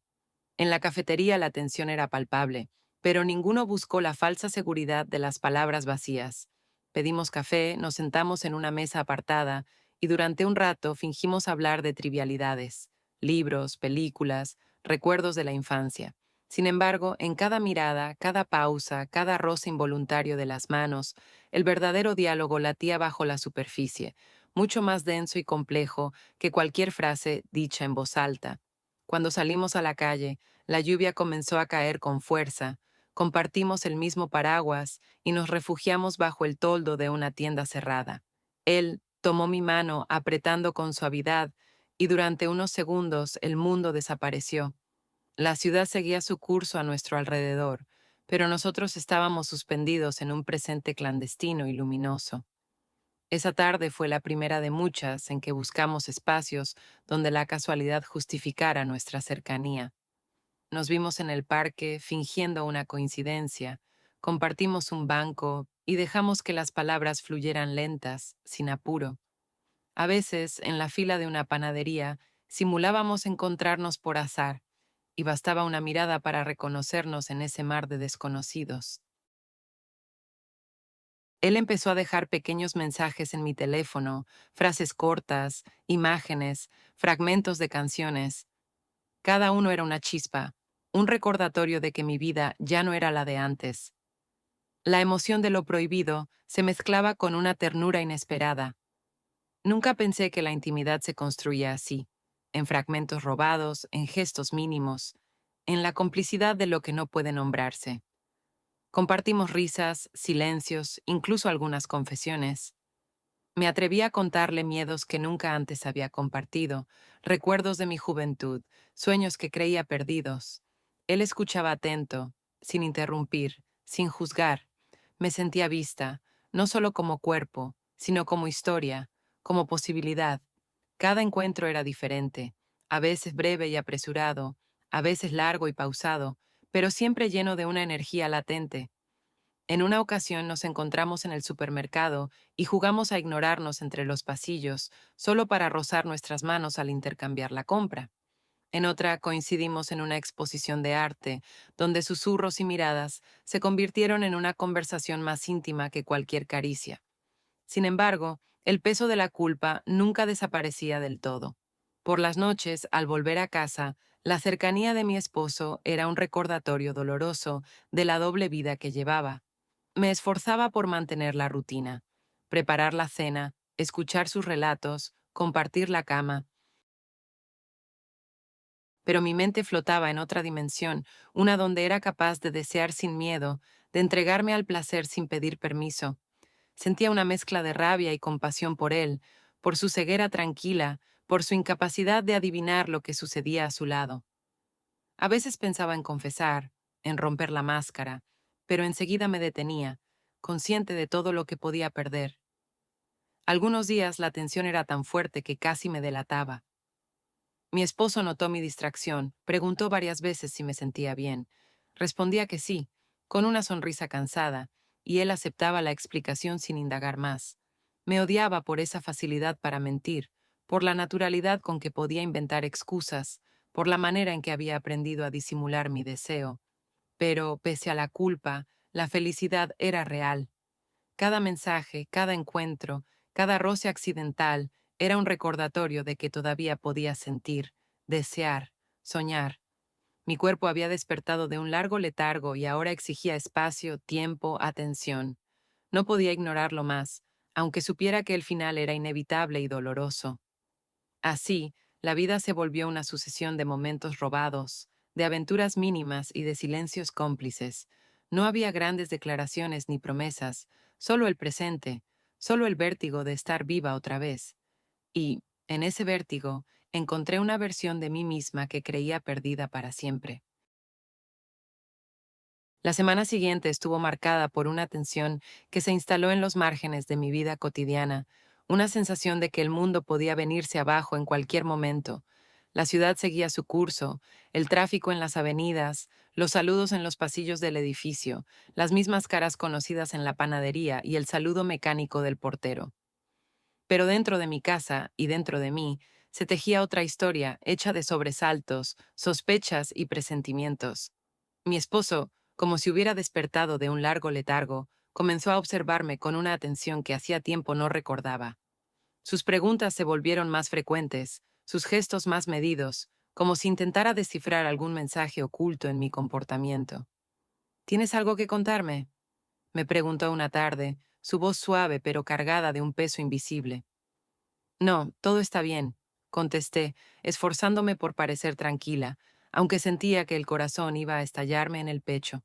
En la cafetería la tensión era palpable, pero ninguno buscó la falsa seguridad de las palabras vacías. Pedimos café, nos sentamos en una mesa apartada y durante un rato fingimos hablar de trivialidades: libros, películas, recuerdos de la infancia. Sin embargo, en cada mirada, cada pausa, cada roce involuntario de las manos, el verdadero diálogo latía bajo la superficie, mucho más denso y complejo que cualquier frase dicha en voz alta. Cuando salimos a la calle, la lluvia comenzó a caer con fuerza. Compartimos el mismo paraguas y nos refugiamos bajo el toldo de una tienda cerrada. Él tomó mi mano apretando con suavidad y durante unos segundos el mundo desapareció. La ciudad seguía su curso a nuestro alrededor, pero nosotros estábamos suspendidos en un presente clandestino y luminoso. Esa tarde fue la primera de muchas en que buscamos espacios donde la casualidad justificara nuestra cercanía. Nos vimos en el parque fingiendo una coincidencia, compartimos un banco y dejamos que las palabras fluyeran lentas, sin apuro. A veces, en la fila de una panadería, simulábamos encontrarnos por azar, y bastaba una mirada para reconocernos en ese mar de desconocidos. Él empezó a dejar pequeños mensajes en mi teléfono, frases cortas, imágenes, fragmentos de canciones. Cada uno era una chispa, un recordatorio de que mi vida ya no era la de antes. La emoción de lo prohibido se mezclaba con una ternura inesperada. Nunca pensé que la intimidad se construía así, en fragmentos robados, en gestos mínimos, en la complicidad de lo que no puede nombrarse. Compartimos risas, silencios, incluso algunas confesiones. Me atreví a contarle miedos que nunca antes había compartido, recuerdos de mi juventud, sueños que creía perdidos. Él escuchaba atento, sin interrumpir, sin juzgar. Me sentía vista, no solo como cuerpo, sino como historia, como posibilidad. Cada encuentro era diferente, a veces breve y apresurado, a veces largo y pausado, pero siempre lleno de una energía latente. En una ocasión nos encontramos en el supermercado y jugamos a ignorarnos entre los pasillos, solo para rozar nuestras manos al intercambiar la compra. En otra coincidimos en una exposición de arte, donde susurros y miradas se convirtieron en una conversación más íntima que cualquier caricia. Sin embargo, el peso de la culpa nunca desaparecía del todo. Por las noches, al volver a casa, la cercanía de mi esposo era un recordatorio doloroso de la doble vida que llevaba. Me esforzaba por mantener la rutina, preparar la cena, escuchar sus relatos, compartir la cama, pero mi mente flotaba en otra dimensión, una donde era capaz de desear sin miedo, de entregarme al placer sin pedir permiso. Sentía una mezcla de rabia y compasión por él, por su ceguera tranquila, por su incapacidad de adivinar lo que sucedía a su lado. A veces pensaba en confesar, en romper la máscara, pero enseguida me detenía, consciente de todo lo que podía perder. Algunos días la tensión era tan fuerte que casi me delataba. Mi esposo notó mi distracción, preguntó varias veces si me sentía bien. Respondía que sí, con una sonrisa cansada, y él aceptaba la explicación sin indagar más. Me odiaba por esa facilidad para mentir, por la naturalidad con que podía inventar excusas, por la manera en que había aprendido a disimular mi deseo. Pero, pese a la culpa, la felicidad era real. Cada mensaje, cada encuentro, cada roce accidental era un recordatorio de que todavía podía sentir, desear, soñar. Mi cuerpo había despertado de un largo letargo y ahora exigía espacio, tiempo, atención. No podía ignorarlo más, aunque supiera que el final era inevitable y doloroso. Así, la vida se volvió una sucesión de momentos robados, de aventuras mínimas y de silencios cómplices. No había grandes declaraciones ni promesas, solo el presente, solo el vértigo de estar viva otra vez. Y, en ese vértigo, encontré una versión de mí misma que creía perdida para siempre. La semana siguiente estuvo marcada por una tensión que se instaló en los márgenes de mi vida cotidiana, una sensación de que el mundo podía venirse abajo en cualquier momento. La ciudad seguía su curso, el tráfico en las avenidas, los saludos en los pasillos del edificio, las mismas caras conocidas en la panadería y el saludo mecánico del portero. Pero dentro de mi casa y dentro de mí se tejía otra historia hecha de sobresaltos, sospechas y presentimientos. Mi esposo, como si hubiera despertado de un largo letargo, comenzó a observarme con una atención que hacía tiempo no recordaba. Sus preguntas se volvieron más frecuentes, sus gestos más medidos, como si intentara descifrar algún mensaje oculto en mi comportamiento. ¿Tienes algo que contarme?, me preguntó una tarde, su voz suave pero cargada de un peso invisible. No, todo está bien, contesté, esforzándome por parecer tranquila, aunque sentía que el corazón iba a estallarme en el pecho.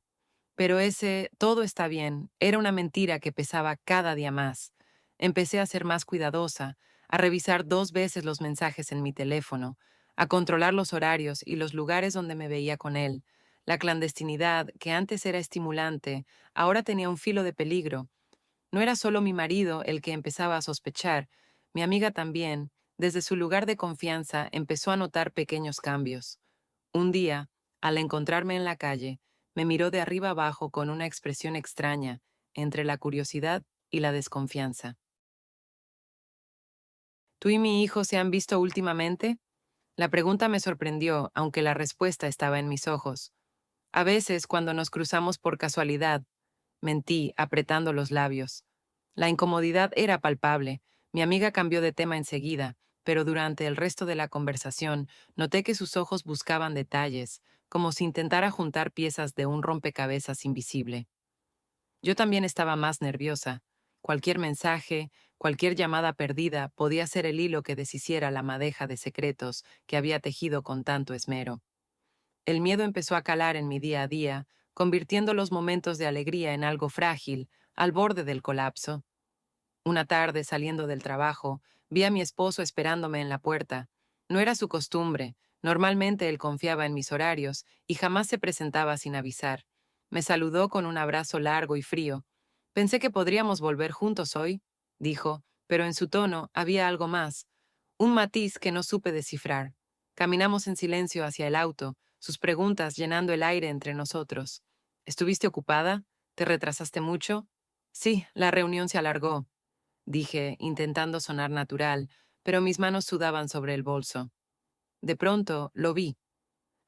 Pero ese todo está bien era una mentira que pesaba cada día más. Empecé a ser más cuidadosa, a revisar 2 veces los mensajes en mi teléfono, a controlar los horarios y los lugares donde me veía con él. La clandestinidad, que antes era estimulante, ahora tenía un filo de peligro. No era solo mi marido el que empezaba a sospechar, mi amiga también, desde su lugar de confianza, empezó a notar pequeños cambios. Un día, al encontrarme en la calle, me miró de arriba abajo con una expresión extraña, entre la curiosidad y la desconfianza. ¿Tú y mi hijo se han visto últimamente? La pregunta me sorprendió, aunque la respuesta estaba en mis ojos. A veces, cuando nos cruzamos por casualidad, mentí, apretando los labios. La incomodidad era palpable. Mi amiga cambió de tema enseguida, pero durante el resto de la conversación noté que sus ojos buscaban detalles, como si intentara juntar piezas de un rompecabezas invisible. Yo también estaba más nerviosa. Cualquier mensaje, cualquier llamada perdida podía ser el hilo que deshiciera la madeja de secretos que había tejido con tanto esmero. El miedo empezó a calar en mi día a día, convirtiendo los momentos de alegría en algo frágil, al borde del colapso. Una tarde, saliendo del trabajo, vi a mi esposo esperándome en la puerta. No era su costumbre, normalmente él confiaba en mis horarios y jamás se presentaba sin avisar. Me saludó con un abrazo largo y frío. Pensé que podríamos volver juntos hoy, dijo, pero en su tono había algo más, un matiz que no supe descifrar. Caminamos en silencio hacia el auto, sus preguntas llenando el aire entre nosotros. ¿Estuviste ocupada? ¿Te retrasaste mucho? Sí, la reunión se alargó, dije, intentando sonar natural, pero mis manos sudaban sobre el bolso. De pronto, lo vi.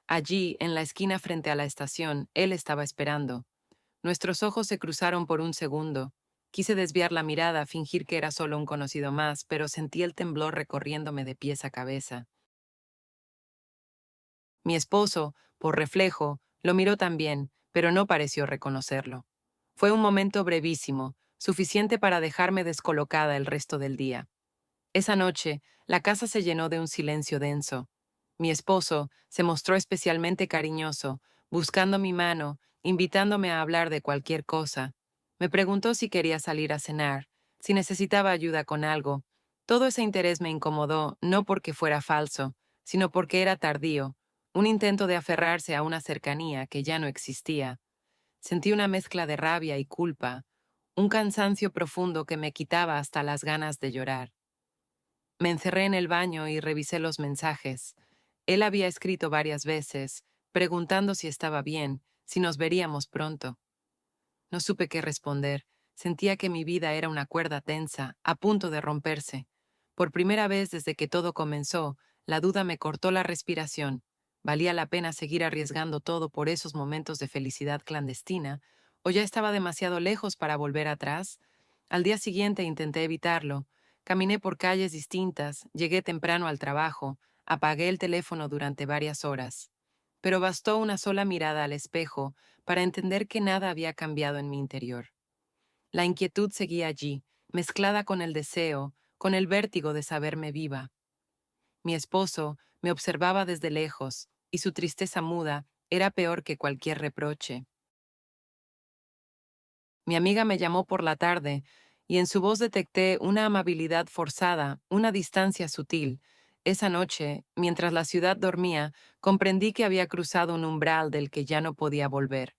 Allí, en la esquina frente a la estación, él estaba esperando. Nuestros ojos se cruzaron por un segundo. Quise desviar la mirada, fingir que era solo un conocido más, pero sentí el temblor recorriéndome de pies a cabeza. Mi esposo, por reflejo, lo miró también, pero no pareció reconocerlo. Fue un momento brevísimo, suficiente para dejarme descolocada el resto del día. Esa noche, la casa se llenó de un silencio denso. Mi esposo se mostró especialmente cariñoso, buscando mi mano, invitándome a hablar de cualquier cosa. Me preguntó si quería salir a cenar, si necesitaba ayuda con algo. Todo ese interés me incomodó, no porque fuera falso, sino porque era tardío, un intento de aferrarse a una cercanía que ya no existía. Sentí una mezcla de rabia y culpa, un cansancio profundo que me quitaba hasta las ganas de llorar. Me encerré en el baño y revisé los mensajes. Él había escrito varias veces, preguntando si estaba bien, si nos veríamos pronto. No supe qué responder. Sentía que mi vida era una cuerda tensa, a punto de romperse. Por primera vez desde que todo comenzó, la duda me cortó la respiración. ¿Valía la pena seguir arriesgando todo por esos momentos de felicidad clandestina? ¿O ya estaba demasiado lejos para volver atrás? Al día siguiente intenté evitarlo. Caminé por calles distintas, llegué temprano al trabajo, apagué el teléfono durante varias horas. Pero bastó una sola mirada al espejo para entender que nada había cambiado en mi interior. La inquietud seguía allí, mezclada con el deseo, con el vértigo de saberme viva. Mi esposo me observaba desde lejos, y su tristeza muda era peor que cualquier reproche. Mi amiga me llamó por la tarde, y en su voz detecté una amabilidad forzada, una distancia sutil. Esa noche, mientras la ciudad dormía, comprendí que había cruzado un umbral del que ya no podía volver.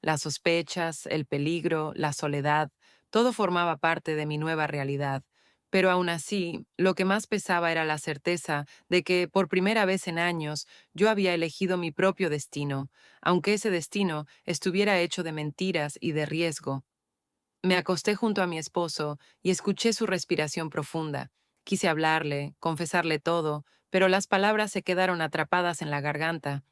Las sospechas, el peligro, la soledad, todo formaba parte de mi nueva realidad. Pero aún así, lo que más pesaba era la certeza de que, por primera vez en años, yo había elegido mi propio destino, aunque ese destino estuviera hecho de mentiras y de riesgo. Me acosté junto a mi esposo y escuché su respiración profunda. Quise hablarle, confesarle todo, pero las palabras se quedaron atrapadas en la garganta.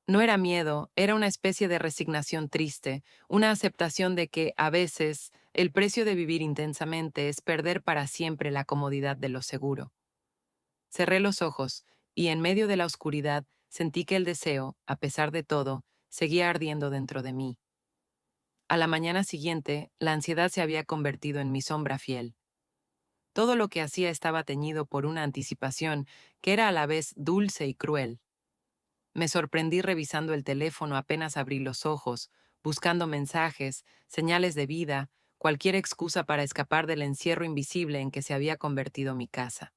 No era miedo, era una especie de resignación triste, una aceptación de que, a veces, el precio de vivir intensamente es perder para siempre la comodidad de lo seguro. Cerré los ojos, y en medio de la oscuridad sentí que el deseo, a pesar de todo, seguía ardiendo dentro de mí. A la mañana siguiente, la ansiedad se había convertido en mi sombra fiel. Todo lo que hacía estaba teñido por una anticipación que era a la vez dulce y cruel. Me sorprendí revisando el teléfono apenas abrí los ojos, buscando mensajes, señales de vida, cualquier excusa para escapar del encierro invisible en que se había convertido mi casa.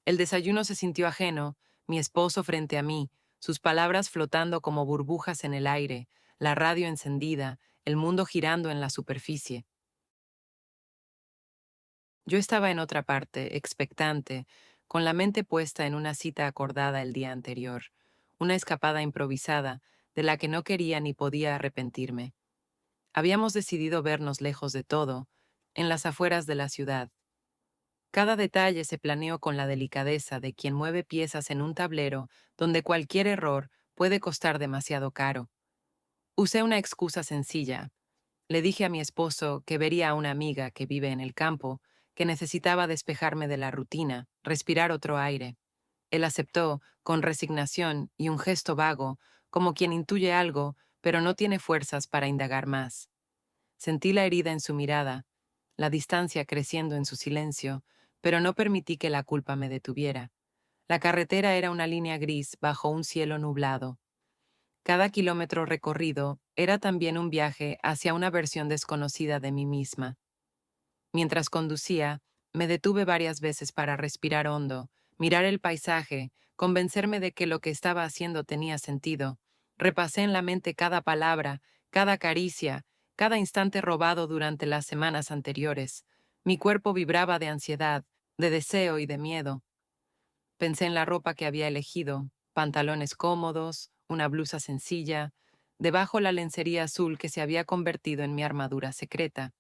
El desayuno se sintió ajeno, mi esposo frente a mí, sus palabras flotando como burbujas en el aire, la radio encendida, el mundo girando en la superficie. Yo estaba en otra parte, expectante, con la mente puesta en una cita acordada el día anterior, una escapada improvisada, de la que no quería ni podía arrepentirme. Habíamos decidido vernos lejos de todo, en las afueras de la ciudad. Cada detalle se planeó con la delicadeza de quien mueve piezas en un tablero donde cualquier error puede costar demasiado caro. Usé una excusa sencilla. Le dije a mi esposo que vería a una amiga que vive en el campo, que necesitaba despejarme de la rutina, respirar otro aire. Él aceptó, con resignación y un gesto vago, como quien intuye algo, pero no tiene fuerzas para indagar más. Sentí la herida en su mirada, la distancia creciendo en su silencio, pero no permití que la culpa me detuviera. La carretera era una línea gris bajo un cielo nublado. Cada kilómetro recorrido era también un viaje hacia una versión desconocida de mí misma. Mientras conducía, me detuve varias veces para respirar hondo, mirar el paisaje, convencerme de que lo que estaba haciendo tenía sentido. Repasé en la mente cada palabra, cada caricia, cada instante robado durante las semanas anteriores. Mi cuerpo vibraba de ansiedad, de deseo y de miedo. Pensé en la ropa que había elegido, pantalones cómodos, una blusa sencilla, debajo la lencería azul que se había convertido en mi armadura secreta.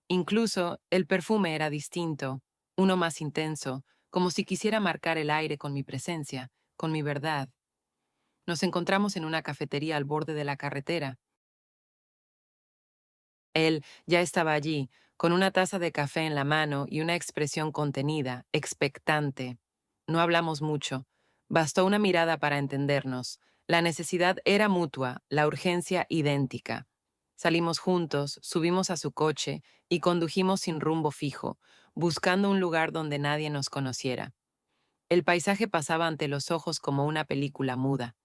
Incluso el perfume era distinto, uno más intenso, como si quisiera marcar el aire con mi presencia, con mi verdad. Nos encontramos en una cafetería al borde de la carretera. Él ya estaba allí, con una taza de café en la mano y una expresión contenida, expectante. No hablamos mucho. Bastó una mirada para entendernos. La necesidad era mutua, la urgencia idéntica. Salimos juntos, subimos a su coche y condujimos sin rumbo fijo, buscando un lugar donde nadie nos conociera. El paisaje pasaba ante los ojos como una película muda.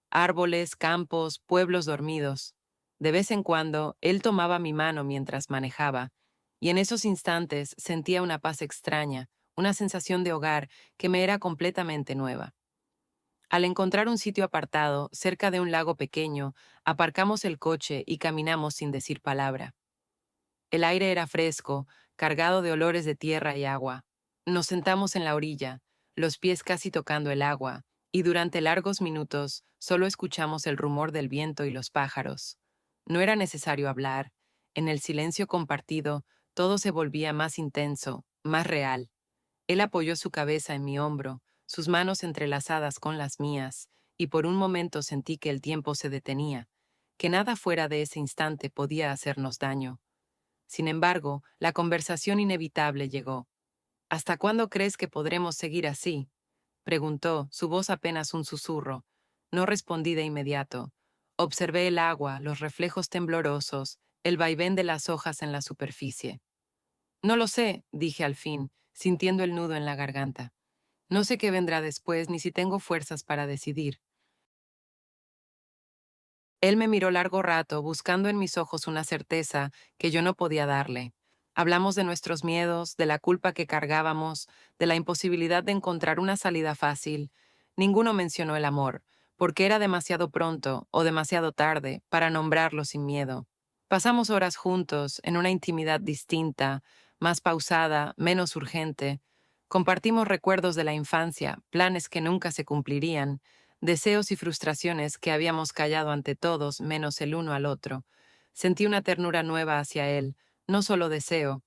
Árboles, campos, pueblos dormidos. De vez en cuando, él tomaba mi mano mientras manejaba, y en esos instantes sentía una paz extraña, una sensación de hogar que me era completamente nueva. Al encontrar un sitio apartado, cerca de un lago pequeño, aparcamos el coche y caminamos sin decir palabra. El aire era fresco, cargado de olores de tierra y agua. Nos sentamos en la orilla, los pies casi tocando el agua, y durante largos minutos solo escuchamos el rumor del viento y los pájaros. No era necesario hablar. En el silencio compartido, todo se volvía más intenso, más real. Él apoyó su cabeza en mi hombro, sus manos entrelazadas con las mías, y por un momento sentí que el tiempo se detenía, que nada fuera de ese instante podía hacernos daño. Sin embargo, la conversación inevitable llegó. ¿Hasta cuándo crees que podremos seguir así?, preguntó, su voz apenas un susurro. No respondí de inmediato. Observé el agua, los reflejos temblorosos, el vaivén de las hojas en la superficie. No lo sé, dije al fin, sintiendo el nudo en la garganta. No sé qué vendrá después ni si tengo fuerzas para decidir. Él me miró largo rato, buscando en mis ojos una certeza que yo no podía darle. Hablamos de nuestros miedos, de la culpa que cargábamos, de la imposibilidad de encontrar una salida fácil. Ninguno mencionó el amor, porque era demasiado pronto o demasiado tarde para nombrarlo sin miedo. Pasamos horas juntos, en una intimidad distinta, más pausada, menos urgente. Compartimos recuerdos de la infancia, planes que nunca se cumplirían, deseos y frustraciones que habíamos callado ante todos menos el uno al otro. Sentí una ternura nueva hacia él, no solo deseo,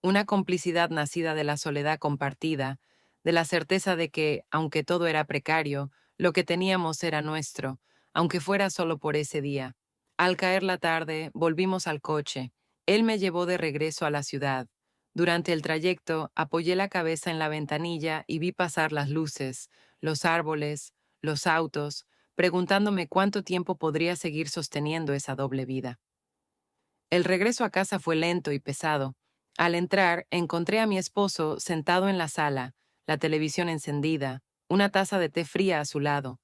una complicidad nacida de la soledad compartida, de la certeza de que, aunque todo era precario, lo que teníamos era nuestro, aunque fuera solo por ese día. Al caer la tarde, volvimos al coche. Él me llevó de regreso a la ciudad. Durante el trayecto, apoyé la cabeza en la ventanilla y vi pasar las luces, los árboles, los autos, preguntándome cuánto tiempo podría seguir sosteniendo esa doble vida. El regreso a casa fue lento y pesado. Al entrar, encontré a mi esposo sentado en la sala, la televisión encendida, una taza de té fría a su lado.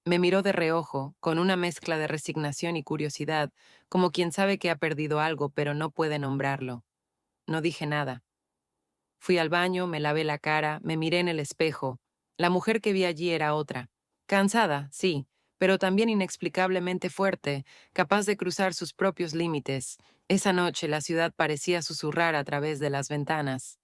Me miró de reojo, con una mezcla de resignación y curiosidad, como quien sabe que ha perdido algo pero no puede nombrarlo. No dije nada. Fui al baño, me lavé la cara, me miré en el espejo. La mujer que vi allí era otra. Cansada, sí, pero también inexplicablemente fuerte, capaz de cruzar sus propios límites. Esa noche la ciudad parecía susurrar a través de las ventanas.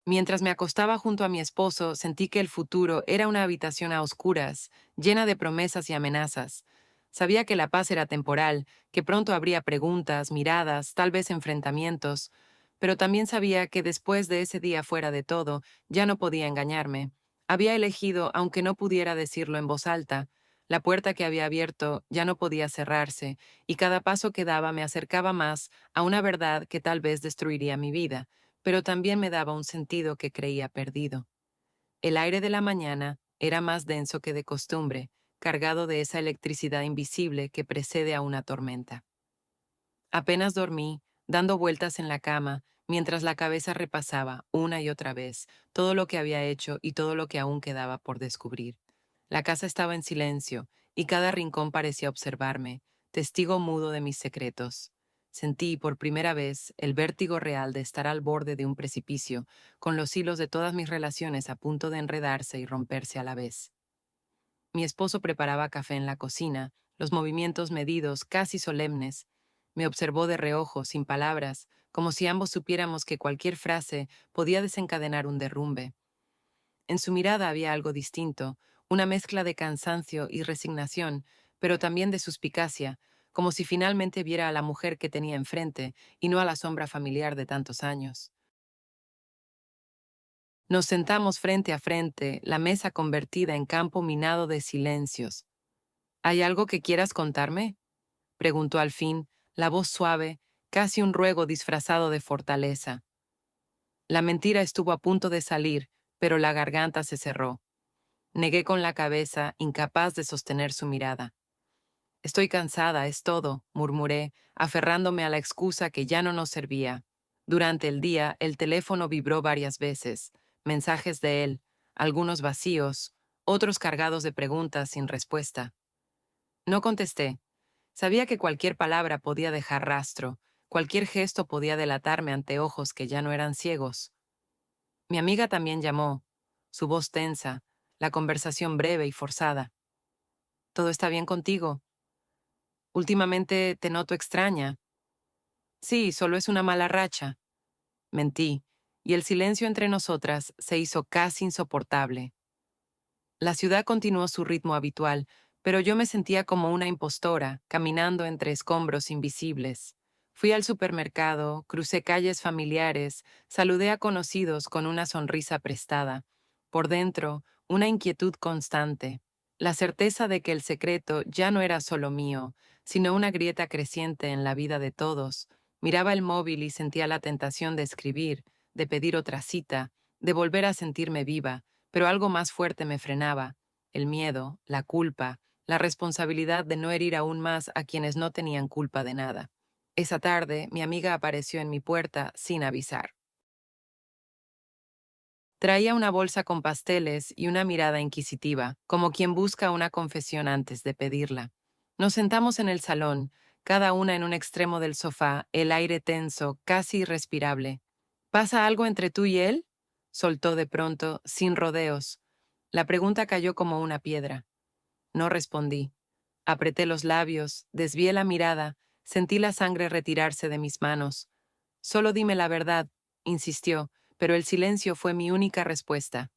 Mientras me acostaba junto a mi esposo, sentí que el futuro era una habitación a oscuras, llena de promesas y amenazas. Sabía que la paz era temporal, que pronto habría preguntas, miradas, tal vez enfrentamientos, pero también sabía que después de ese día fuera de todo, ya no podía engañarme. Había elegido, aunque no pudiera decirlo en voz alta. La puerta que había abierto ya no podía cerrarse, y cada paso que daba me acercaba más a una verdad que tal vez destruiría mi vida, pero también me daba un sentido que creía perdido. El aire de la mañana era más denso que de costumbre, cargado de esa electricidad invisible que precede a una tormenta. Apenas dormí, dando vueltas en la cama, mientras la cabeza repasaba, una y otra vez, todo lo que había hecho y todo lo que aún quedaba por descubrir. La casa estaba en silencio, y cada rincón parecía observarme, testigo mudo de mis secretos. Sentí por primera vez el vértigo real de estar al borde de un precipicio, con los hilos de todas mis relaciones a punto de enredarse y romperse a la vez. Mi esposo preparaba café en la cocina, los movimientos medidos, casi solemnes. Me observó de reojo, sin palabras, como si ambos supiéramos que cualquier frase podía desencadenar un derrumbe. En su mirada había algo distinto, una mezcla de cansancio y resignación, pero también de suspicacia, como si finalmente viera a la mujer que tenía enfrente y no a la sombra familiar de tantos años. Nos sentamos frente a frente, la mesa convertida en campo minado de silencios. ¿Hay algo que quieras contarme?, preguntó al fin, la voz suave, casi un ruego disfrazado de fortaleza. La mentira estuvo a punto de salir, pero la garganta se cerró. Negué con la cabeza, incapaz de sostener su mirada. Estoy cansada, es todo, murmuré, aferrándome a la excusa que ya no nos servía. Durante el día, el teléfono vibró varias veces, mensajes de él, algunos vacíos, otros cargados de preguntas sin respuesta. No contesté. Sabía que cualquier palabra podía dejar rastro, cualquier gesto podía delatarme ante ojos que ya no eran ciegos. Mi amiga también llamó, su voz tensa, la conversación breve y forzada. ¿Todo está bien contigo? Últimamente te noto extraña. Sí, solo es una mala racha. Mentí, y el silencio entre nosotras se hizo casi insoportable. La ciudad continuó su ritmo habitual, pero yo me sentía como una impostora, caminando entre escombros invisibles. Fui al supermercado, crucé calles familiares, saludé a conocidos con una sonrisa prestada. Por dentro, una inquietud constante, la certeza de que el secreto ya no era solo mío, sino una grieta creciente en la vida de todos. Miraba el móvil y sentía la tentación de escribir, de pedir otra cita, de volver a sentirme viva, pero algo más fuerte me frenaba: el miedo, la culpa, la responsabilidad de no herir aún más a quienes no tenían culpa de nada. Esa tarde, mi amiga apareció en mi puerta sin avisar. Traía una bolsa con pasteles y una mirada inquisitiva, como quien busca una confesión antes de pedirla. Nos sentamos en el salón, cada una en un extremo del sofá, el aire tenso, casi irrespirable. ¿Pasa algo entre tú y él? Soltó de pronto, sin rodeos. La pregunta cayó como una piedra. No respondí. Apreté los labios, desvié la mirada, sentí la sangre retirarse de mis manos. Solo dime la verdad, insistió, pero el silencio fue mi única respuesta.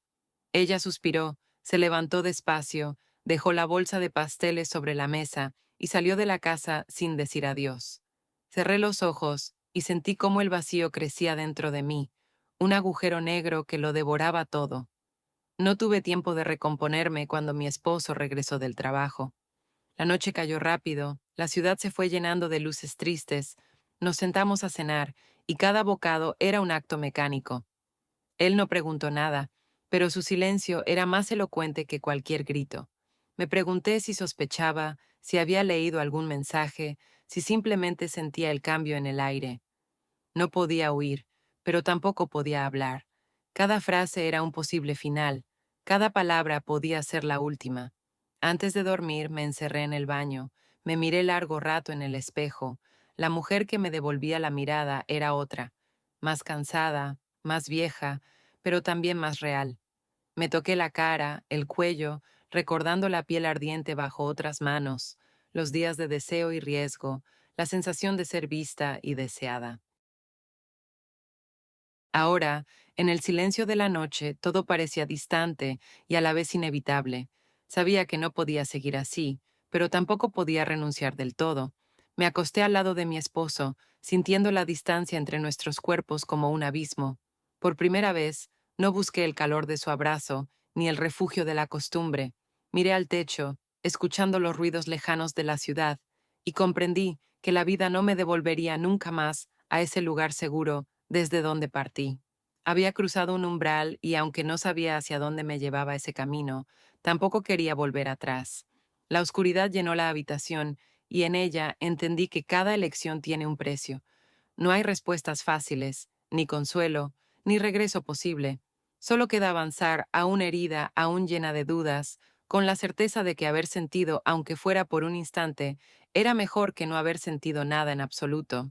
Ella suspiró, se levantó despacio, dejó la bolsa de pasteles sobre la mesa y salió de la casa sin decir adiós. Cerré los ojos y sentí cómo el vacío crecía dentro de mí, un agujero negro que lo devoraba todo. No tuve tiempo de recomponerme cuando mi esposo regresó del trabajo. La noche cayó rápido, la ciudad se fue llenando de luces tristes, nos sentamos a cenar y cada bocado era un acto mecánico. Él no preguntó nada, pero su silencio era más elocuente que cualquier grito. Me pregunté si sospechaba, si había leído algún mensaje, si simplemente sentía el cambio en el aire. No podía huir, pero tampoco podía hablar. Cada frase era un posible final, cada palabra podía ser la última. Antes de dormir me encerré en el baño, me miré largo rato en el espejo. La mujer que me devolvía la mirada era otra, más cansada, más vieja, pero también más real. Me toqué la cara, el cuello, recordando la piel ardiente bajo otras manos, los días de deseo y riesgo, la sensación de ser vista y deseada. Ahora, en el silencio de la noche, todo parecía distante y a la vez inevitable. Sabía que no podía seguir así, pero tampoco podía renunciar del todo. Me acosté al lado de mi esposo, sintiendo la distancia entre nuestros cuerpos como un abismo. Por primera vez, no busqué el calor de su abrazo, ni el refugio de la costumbre. Miré al techo, escuchando los ruidos lejanos de la ciudad, y comprendí que la vida no me devolvería nunca más a ese lugar seguro desde donde partí. Había cruzado un umbral y aunque no sabía hacia dónde me llevaba ese camino, tampoco quería volver atrás. La oscuridad llenó la habitación y en ella entendí que cada elección tiene un precio. No hay respuestas fáciles, ni consuelo, ni regreso posible. Solo queda avanzar a una herida aún llena de dudas, con la certeza de que haber sentido, aunque fuera por un instante, era mejor que no haber sentido nada en absoluto.